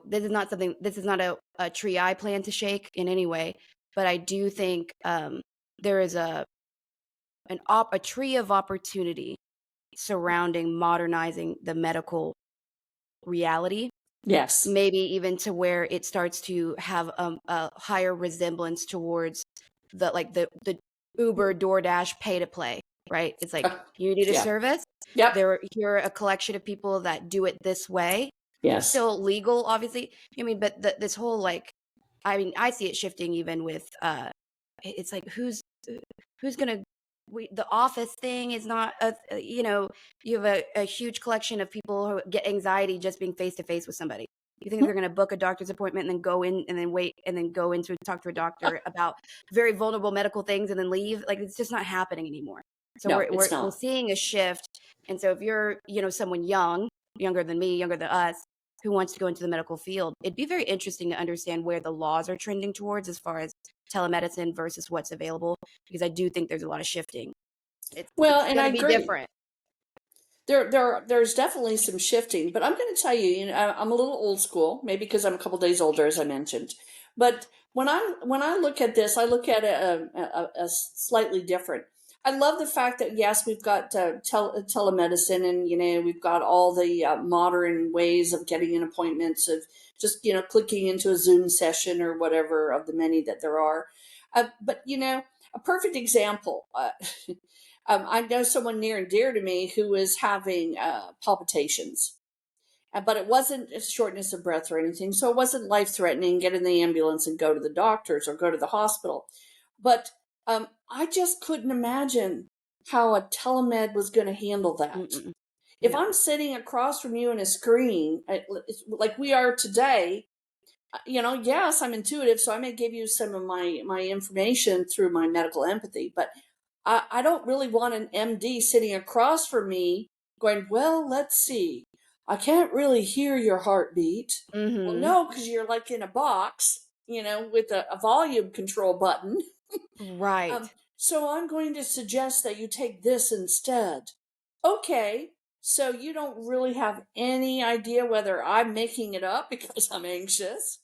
this is not a tree I plan to shake in any way, but I do think there is a tree of opportunity surrounding modernizing the medical reality, yes, maybe even to where it starts to have a higher resemblance towards the Uber, DoorDash pay to play, right? It's like you need a yeah, service. yep, Here are a collection of people that do it this way. yes. Still legal, obviously. I mean, but this whole I see it shifting even with it's like who's gonna the office thing is not you have a huge collection of people who get anxiety just being face to face with somebody. You think they're going to book a doctor's appointment and then go in and then wait and then go in to talk to a doctor about very vulnerable medical things and then leave? Like it's just not happening anymore. So No, we're it's we're we're not. seeing a shift. And so if you're someone younger than me, younger than us, who wants to go into the medical field, it'd be very interesting to understand where the laws are trending towards as far as telemedicine versus what's available, because I do think there's a lot of shifting. Well, It's and going I to be agree. different. There's definitely some shifting, but I'm going to tell you, I'm a little old school, maybe because I'm a couple days older, as I mentioned. But when I look at this, I look at it a slightly different. I love the fact that yes, we've got telemedicine, and we've got all the modern ways of getting an appointments, of just clicking into a Zoom session or whatever of the many that there are. But a perfect example. I know someone near and dear to me who was having palpitations, but it wasn't a shortness of breath or anything, so it wasn't life threatening. Get in the ambulance and go to the doctors or go to the hospital. But I just couldn't imagine how a telemed was going to handle that. Mm-mm. If No. I'm sitting across from you in a screen, like we are today, yes, I'm intuitive, so I may give you some of my information through my medical empathy, but I don't really want an MD sitting across from me going, well, let's see. I can't really hear your heartbeat. Well, Mm-hmm. no, because you're like in a box, with a volume control button. Right. So I'm going to suggest that you take this instead. Okay. So you don't really have any idea whether I'm making it up because I'm anxious.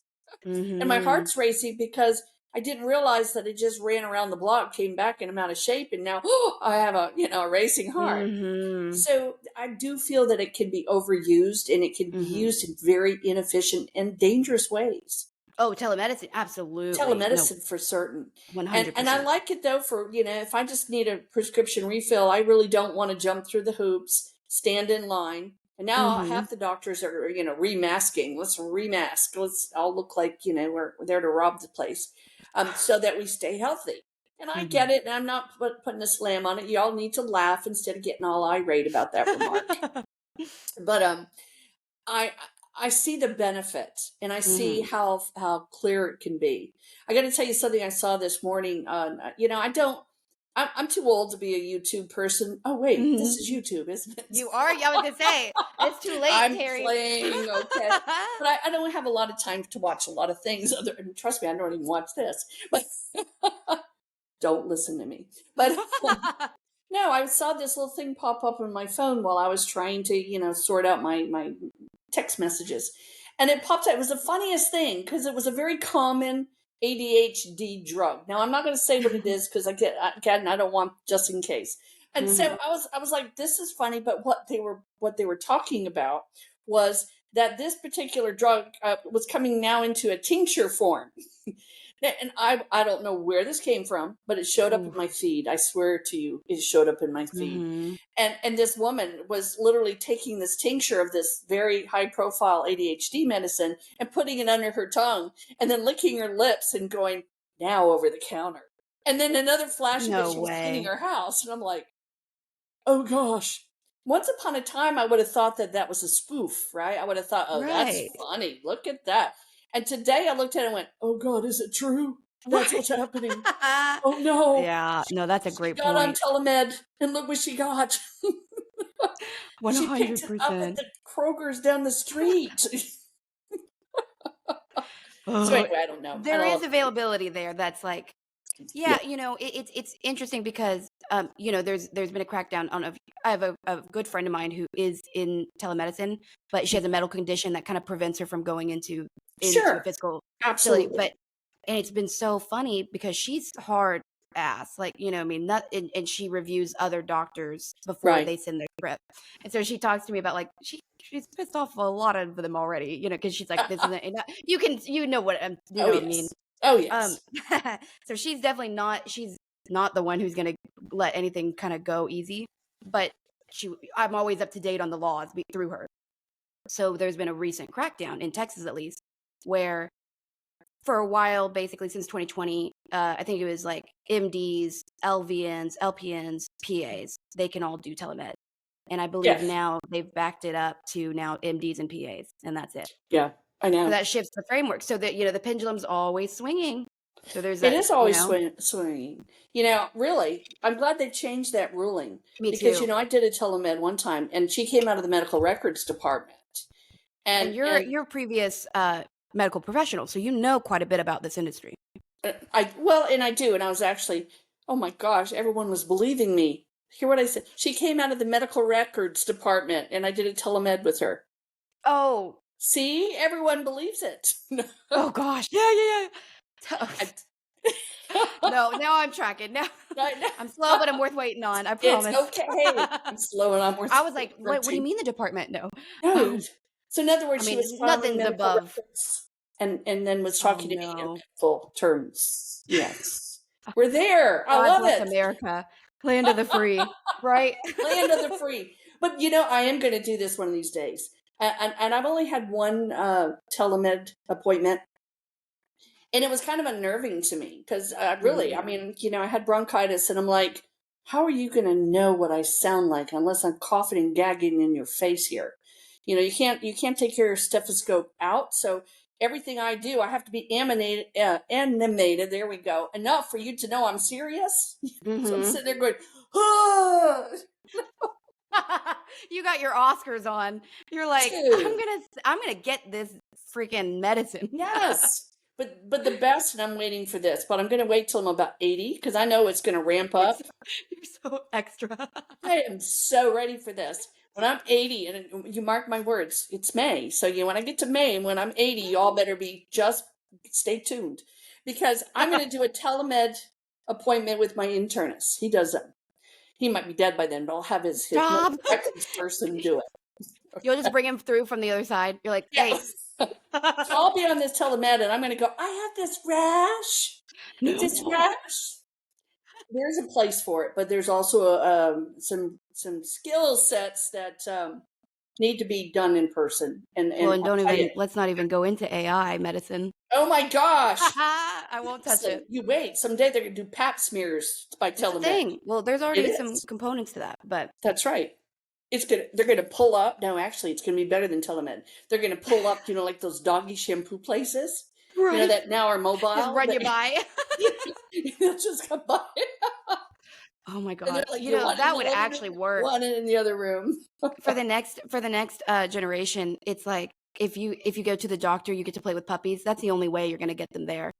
And my Mhm. heart's racing because I didn't realize that it just ran around the block, came back and I'm out of shape, and now I have a racing heart. Mhm. So I do feel that it can be overused and it can be Mhm. used in very inefficient and dangerous ways. Oh, telemedicine, absolutely. No, Telemedicine for certain. And I 100%. like it though for, if I just need a prescription refill, I really don't want to jump through the hoops, stand in line. And now Mhm. half the doctors are, remasking. Let's remask. Let's all look like, we're there to rob the place. So that we stay healthy. And I Mhm. get it, and I'm not putting a slam on it. Y'all need to laugh instead of getting all irate about that remark. But I I see the benefit, and I see Mhm. how clear it can be. I got to tell you something I saw this morning. I don't. I'm too old to be a YouTube person. Oh wait, this Mhm. is YouTube, isn't it? You are? Yeah, I was gonna say, it's too late, I'm Terry. playing, okay, but I don't have a lot of time to watch a lot of things. And trust me, I don't even watch this. But don't listen to me. But no, I saw this little thing pop up on my phone while I was trying to, sort out my text messages. And it popped up. It was the funniest thing because it was a very common ADHD drug. Now I'm not going to say what it is because again, I don't want just in case. And so Mhm. I was like, this is funny, but what they were talking about was that this particular drug was coming now into a tincture form. And I don't know where this came from, but it showed up in Ooh. my feed. I swear to you, it showed up in my feed. Mhm. And this woman was literally taking this tincture of this very high profile ADHD medicine and putting it under her tongue and then licking her lips and going, now over the counter. And then another flash of it, No she was cleaning way. her house. And I'm like, oh gosh. Once upon a time, I would have thought that that was a spoof, right? I would have thought, oh, that's Right. funny. Look at that. And today I looked at it and went, oh God, is it true? That's Right. what's happening. Oh no. Yeah, no, that's a She great got on point. telemed and look what she got. She picked it up at 100%. the Kroger's down the street. So Oh, anyway, I don't know. I there don't is know. availability there that's like, Yeah, yeah, it's interesting because there's been a crackdown on I have a good friend of mine who is in telemedicine, but she has a medical condition that kind of prevents her from going into a sure. physical facility. Absolutely. And it's been so funny because she's hard ass, like, I mean, not and she reviews other doctors before Right. they send their script. And so she talks to me about like she's pissed off a lot of them already, because she's like, this isn't enough. You know what you Oh know what I mean. yes. Oh Um, yes. so she's not the one who's gonna let anything kind of go easy, but I'm always up to date on the laws through her. So there's been a recent crackdown in Texas, at least, where for a while, basically since 2020, I think it was like MDs, LVNs, LPNs, PAs, they can all do telemed. And I believe Yes. now they've backed it up to now MDs and PAs, and that's it. Yeah. I So know. that shifts the framework so that, the pendulum's always swinging. So there's It that, is always swinging. Really, I'm glad they changed that ruling me because too. I did a telemed one time, and she came out of the medical records department, And and you're a previous medical professional, so you know quite a bit about this industry. and I do, and I was actually, oh my gosh, everyone was believing me. Hear what I said? She came out of the medical records department, and I did a telemed with her. Oh, See, everyone believes it. oh gosh. Yeah, yeah, yeah. I, No, now I'm tracking. Now I know. I'm slow, but I'm worth waiting on. I It's promise. okay. Hey, I'm slow and I'm I worth was like, what do you printing. mean the department? No. No. Um, So in other I words, she mean, was filing nothing's medical above. records and then was Oh talking to me in no. full terms. Yes. We're there. I God love bless it. America. Land of the free. Right? Land of the free. But I am going to do this one of these days. And I've only had one telemed appointment, and it was kind of unnerving to me because really, I Mhm. mean, I had bronchitis, and I'm like, how are you going to know what I sound like unless I'm coughing and gagging in your face here? You can't take your stethoscope out, so everything I do, I have to be animated. There we go, enough for you to know I'm serious. So I'm Mhm. sitting there going, ah, You got your Oscars on. You're like, dude. I'm gonna get this freaking medicine. Yes. But the best, and I'm waiting for this, but I'm going to wait till I'm about 80 because I know it's going to ramp You're up. so, you're so extra. I am so ready for this. When I'm 80, and you mark my words, it's May. So when I get to May, and when I'm 80, you all better be just stay tuned, because I'm going to do a telemed appointment with my internist. He does them. He might be dead by then, but I'll have his Stop. practice person do it. You'll just bring him through from the other side. You're like, Yeah. hey. So I'll be on this telemed, and I'm going to go, I have this rash. This No. rash. There's a place for it, but there's also some skill sets that need to be done in person. And Well, and I'll tell you, let's not even go into AI medicine. oh my gosh! I won't touch Listen, it. you wait. Someday they're gonna do Pap smears by It's a telemed. thing. Well, there's It already some is. components to that, but That's right. It's gonna. They're gonna pull up. No, actually, it's gonna be better than telemed. They're gonna pull up. Like those doggy shampoo places. right. That now are Just mobile. run you by. They'll just come by. Oh my And they're god. like, you want it in That the would living actually room, work. want it in the other room. For the next generation, it's like if you go to the doctor, you get to play with puppies. That's the only way you're going to get them there.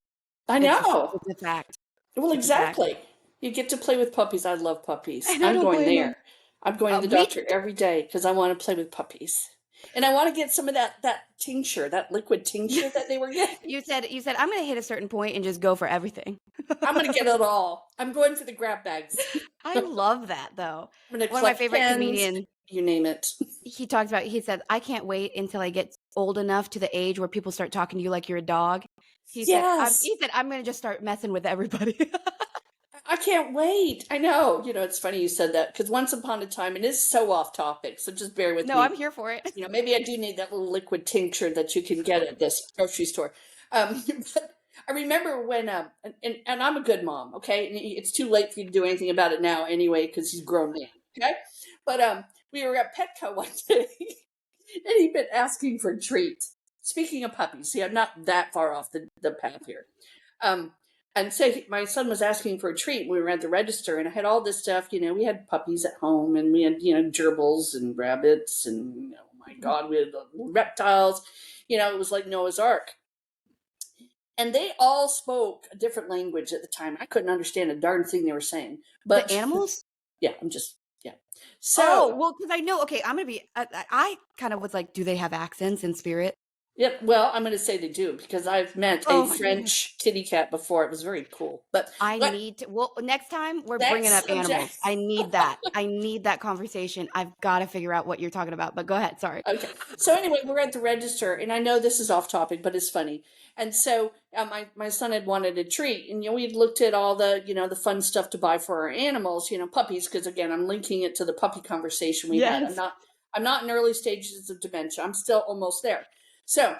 I know. It's a fact. Well, It's a fact. exactly. You get to play with puppies. I love puppies. And I I'm don't going blame them. there. I'm going to the Me too. doctor every day because I want to play with puppies. And I want to get some of that tincture, that liquid tincture that they were getting. You said I'm going to hit a certain point and just go for everything. I'm going to get it all. I'm going for the grab bags. I love that though. I'm going to One of my collect favorite pens, comedians, you name it. he said, I can't wait until I get old enough to the age where people start talking to you like you're a dog. Yes. I'm going to just start messing with everybody. I can't wait. I know. It's funny you said that because once upon a time, and it's so off topic, so just bear with No, me. I'm here for it. Maybe I do need that little liquid tincture that you can get at this grocery store. But I remember when, and I'm a good mom, okay? And it's too late for you to do anything about it now anyway because he's a grown man, okay? But we were at Petco one day, and he'd been asking for treats. Speaking of puppies, see, I'm not that far off the path here. Um, and so my son was asking for a treat. We were at the register, and I had all this stuff. We had puppies at home, and we had gerbils and rabbits, and oh my God, we had the reptiles. It was like Noah's Ark, and they all spoke a different language at the time. I couldn't understand a darn thing they were saying. But The animals? yeah, yeah. So Oh, well, because I know. Okay, I'm gonna be. I kind of was like, do they have accents in spirit? yep. Well, I'm going to say they do because I've met Oh a my goodness. French kitty cat before. It was very cool. But I need to. Well, next time we're Next bringing up animals. subject. I need that. I need that conversation. I've got to figure out what you're talking about. But go ahead. Sorry. Okay. So anyway, we're at the register, and I know this is off topic, but it's funny. And so my son had wanted a treat, and we had looked at all the the fun stuff to buy for our animals, puppies, because again, I'm linking it to the puppy conversation we had. Yes. I'm not in early stages of dementia. I'm still almost there. So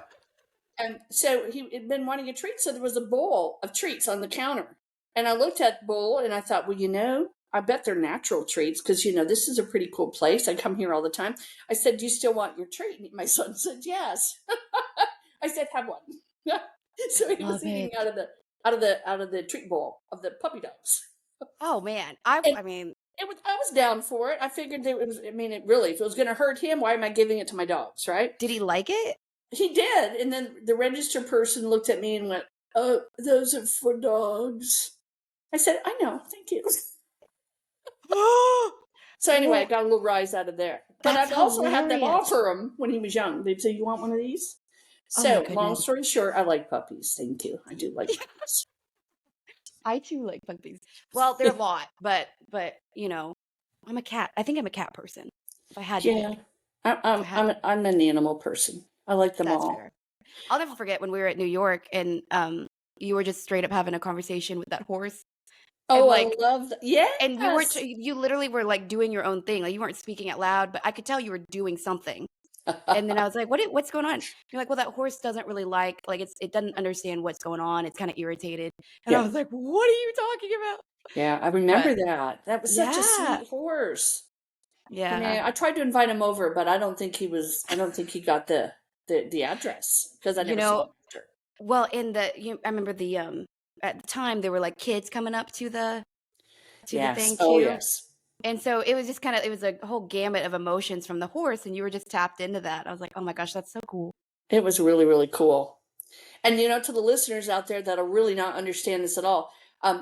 he had been wanting a treat, so there was a bowl of treats on the counter, and I looked at the bowl and I thought, well, I bet they're natural treats because this is a pretty cool place. I come here all the time. I said, "Do you still want your treat?" And my son said, "Yes." I said, "Have one." So he was eating out of the treat bowl of the puppy dogs. Oh man, And I mean, I was down for it. I figured that it was. I mean, if it was going to hurt him, why am I giving it to my dogs, right? did he like it? He did, and then the register person looked at me and went, "Oh, those are for dogs." I said, "I know, thank you." So anyway, I got a little rise out of there. But That's I've also had them hilarious. offer him when he was young. They'd say, "You want one of these?" Oh my So, long goodness. story short, I like puppies. Thank you. I do like puppies. I too like puppies. Well, they're a lot, but I'm a cat. I think I'm a cat person. If I had to Yeah, pick, I'm an animal person. I like them that's all. fair. I'll never forget when we were at New York and you were just straight up having a conversation with that horse. And Oh, I like love that. Yes. and you weren't you literally were like doing your own thing. Like you weren't speaking out loud, but I could tell you were doing something. And then I was like, what's going on? You're like, well, that horse doesn't really like it doesn't understand what's going on. It's kind of irritated. And I was like, what are you talking about? Yeah, I remember that. That was such a Yeah. sweet horse. Yeah. I tried to invite him over, but I don't think he got the address because I never saw him after. Well, I remember at the time there were like kids coming up to the thing too. Oh, yes. And so it was just it was a whole gamut of emotions from the horse, and you were just tapped into that. I was like, oh my gosh, that's so cool. It was really, really cool. And to the listeners out there that'll really not understand this at all,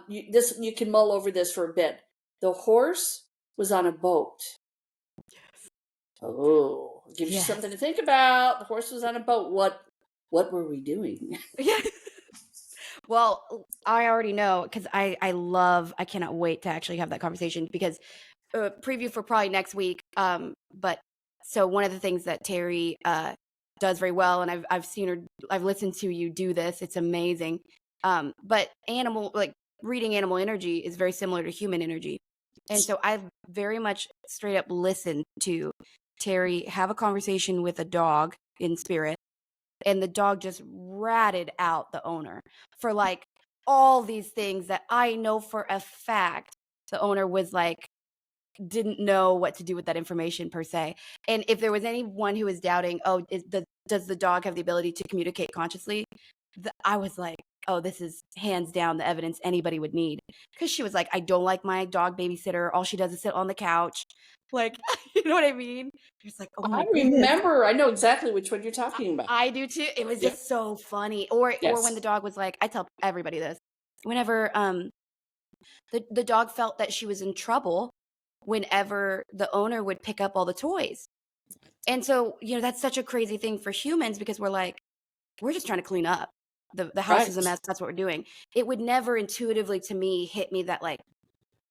you can mull over this for a bit. The horse was on a boat. Oh, gives you Yes. something to think about. The horse was on a boat. What were we doing? Yeah. Well, I already know because I cannot wait to actually have that conversation because preview for probably next week. But so one of the things that Terri does very well, and I've seen her, I've listened to you do this. It's amazing. But reading animal energy is very similar to human energy, and so I've very much straight up listened to Terri have a conversation with a dog in spirit, and the dog just ratted out the owner for like all these things that I know for a fact the owner was like didn't know what to do with that information per se. And if there was anyone who was doubting, oh, does the dog have the ability to communicate consciously? I was like, oh, this is hands down the evidence anybody would need. Because she was like, I don't like my dog babysitter. All she does is sit on the couch. Like, you know what I mean? It's like, oh my I goodness. remember. I know exactly which one you're talking about. I do too. It was Yeah. just so funny. Or when Yes. the dog was like, I tell everybody this. Whenever the dog felt that she was in trouble whenever the owner would pick up all the toys. And so, that's such a crazy thing for humans because we're like, we're just trying to clean up. The house is a Right. mess. That's what we're doing. It would never intuitively to me hit me that like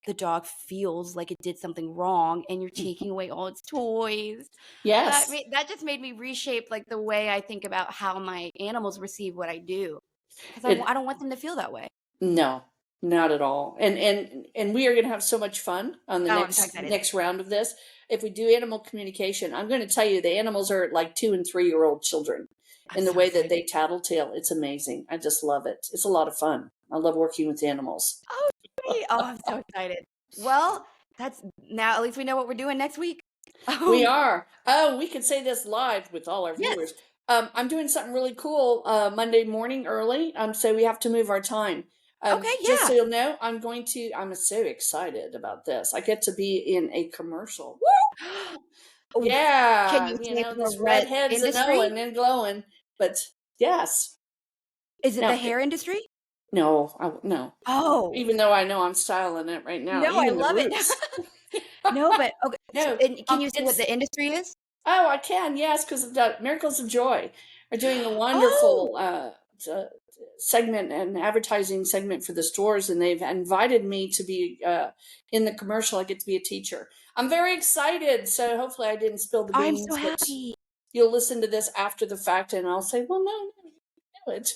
the dog feels like it did something wrong and you're taking away all its toys. Yes. That just made me reshape like the way I think about how my animals receive what I do. Because It I don't want them to feel that way. No, not at all. And we are going to have so much fun on the Oh, I'm so excited. next round of this. If we do animal communication, I'm going to tell you the animals are like 2 and 3-year-old children I'm in the so way excited. that they tattletale. It's amazing. I just love it. It's a lot of fun. I love working with animals. Oh, sweet. Oh, I'm so excited. Well, that's now at least we know what we're doing next week. We are. Oh, we could say this live with all our Yes. viewers. I'm doing something really cool Monday morning early. So we have to move our time. Okay, Just so yeah. you'll know, I'm so excited about this. I get to be in a commercial. Oof. Can Yeah, you say for this what redhead's a industry? knowing and glowing. But yes. Is it the Now, hair industry? no. Oh, Even though I know I'm styling it right now, no, I even the love it. roots. No, but okay. So, No, and can you say what it's the industry is? Oh, I can, yes, because the Miracles of Joy are doing a Oh, wonderful segment and advertising segment for the stores, and they've invited me to be in the commercial. I get to be a teacher. I'm very excited. So hopefully, I didn't spill the I'm so beans, but happy. you'll listen to this after the fact, and I'll say, "Well, no, you know it."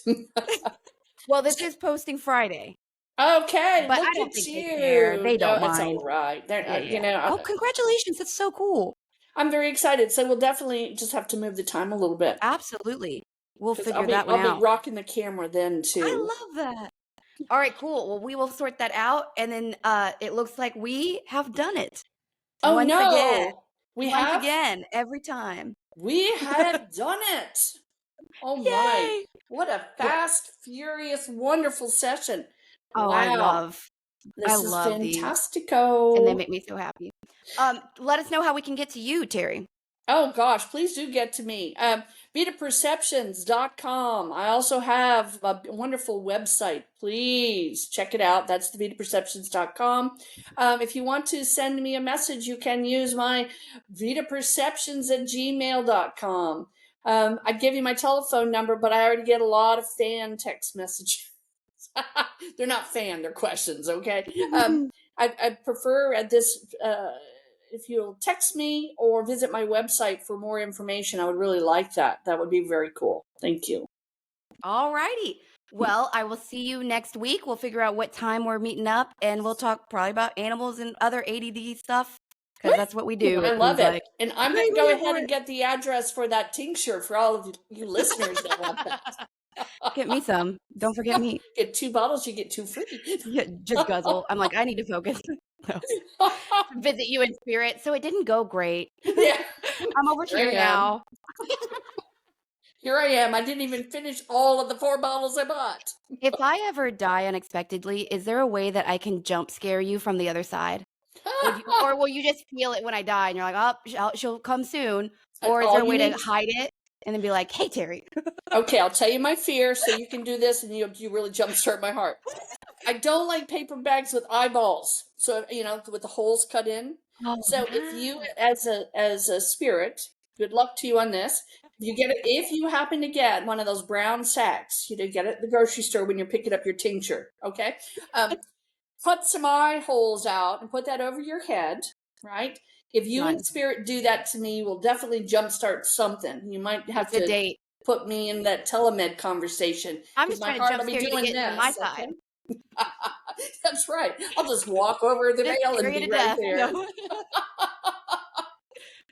Well, this is posting Friday, Okay, but I look don't at think they care. you. They No, don't it's all mind. right. Yeah, yeah. Oh, congratulations. That's so cool. I'm very excited. So we'll definitely just have to move the time a little bit. Absolutely. We'll Because figure that one I'll be out. rocking the camera then too. I love that. All right, cool. Well, we will sort that out. And then it looks like we have done it Oh once again. no, we Once have again, every time. we have done it. Oh my, Yay! what a Well, fast, furious, wonderful session. oh, Wow, I this is love these. And they fantastico. make me so happy. Let us know how we can get to you, Terri. Oh gosh, please do get to me. Vitaperceptions.com. I also have a wonderful website. Please check it out. That's the vitaperceptions.com. If you want to send me a message, you can use my vitaperceptions@gmail.com. I'd give you my telephone number, but I already get a lot of fan text messages. They're not fan, they're questions, okay? I prefer at this if you'll text me or visit my website for more information, I would really like that. That would be very cool. Thank you. All righty. Well, I will see you next week. We'll figure out what time we're meeting up and we'll talk probably about animals and other ADD stuff because that's what we do, I it love seems it. like. And I'm going to go ahead and get the address for that tincture for all of you listeners that want that. Get me some. Don't forget me. Get 2 bottles, you get 2 free. Yeah, just guzzle. I'm like, I need to focus. No. Visit you in spirit. So it didn't go great. Yeah. I'm over Here I here am. now. Here I am. I didn't even finish all of the 4 bottles I bought. If I ever die unexpectedly, is there a way that I can jump scare you from the other side? Or will you just feel it when I die and you're like, oh, she'll come soon? Or is All there a you way to need. hide it and then be like, hey, Terri? Okay, I'll tell you my fear so you can do this and you really jumpstart my heart. I don't like paper bags with eyeballs. So, with the holes cut in. Oh, So if you, yeah. as a spirit, good luck to you on this. If you happen to get one of those brown sacks, get it at the grocery store when you're picking up your tincture, okay? Um, Put some eye holes out and put that over your head, right? If you and Done. spirit do that to me, we'll definitely jumpstart something. You might have It's a to date. put me in that telemed conversation I'm because just my trying to heart jump will be scare you to doing get into my this, side. okay? That's right. I'll just walk over the Just rail scare and you be to right death. there. No.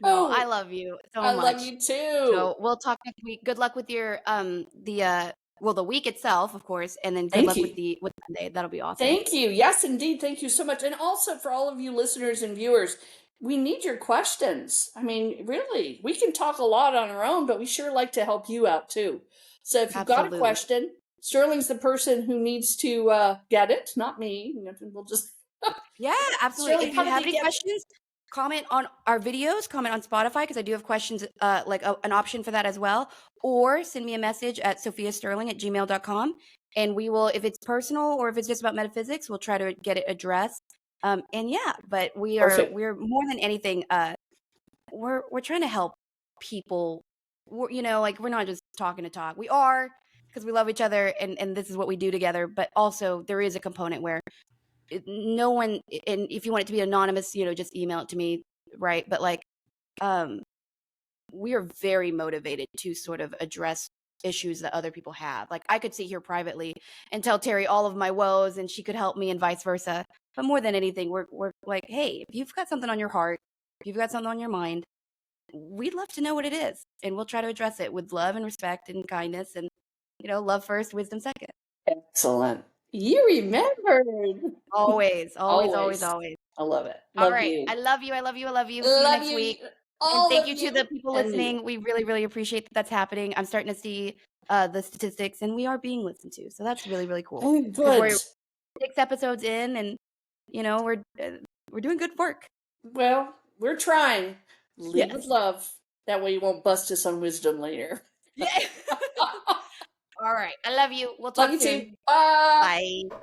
No, I Oh, love you so I love much. you too. So we'll talk next week. Good luck with your the week itself, of course, and then good Thank luck you. with Monday. That'll be awesome. Thank you. Yes, indeed. Thank you so much. And also for all of you listeners and viewers, we need your questions. I mean, really, we can talk a lot on our own, but we sure like to help you out too. So if you've got a Absolutely. question, Sterling's the person who needs to get it, not me. We'll just Yeah, absolutely. Sterling, If how you do have they any get? questions, comment on our videos, comment on Spotify because I do have questions, an option for that as well. Or send me a message at sophiasterling@gmail.com. And we will, if it's personal or if it's just about metaphysics, we'll try to get it addressed. And yeah, but Perfect. we're more than anything, we're trying to help people. We're not just talking to talk. We are because we love each other and this is what we do together. But also there is a component where no one, and if you want it to be anonymous, just email it to me, right? But um we are very motivated to sort of address issues that other people have. Like I could sit here privately and tell Terri all of my woes and she could help me and vice versa. But more than anything, we're like, hey, if you've got something on your heart, if you've got something on your mind, we'd love to know what it is, and we'll try to address it with love and respect and kindness, and love first, wisdom second. Excellent. You remembered. Always, always, always, Always. always. I love it. All Love right. you. I love you. I love you. I love you. See you Love next you. week. And All thank of you to the you people and me. listening. We really, really appreciate that's happening. I'm starting to see the statistics, and we are being listened to. So that's really, really cool. Oh, Because good. we're 6 episodes in, and we're doing good work. Well, we're trying. Lead with Yes. love. That way you won't bust us on wisdom later. Yeah. All right. I love you. We'll Love talk you too. soon. Bye. Bye.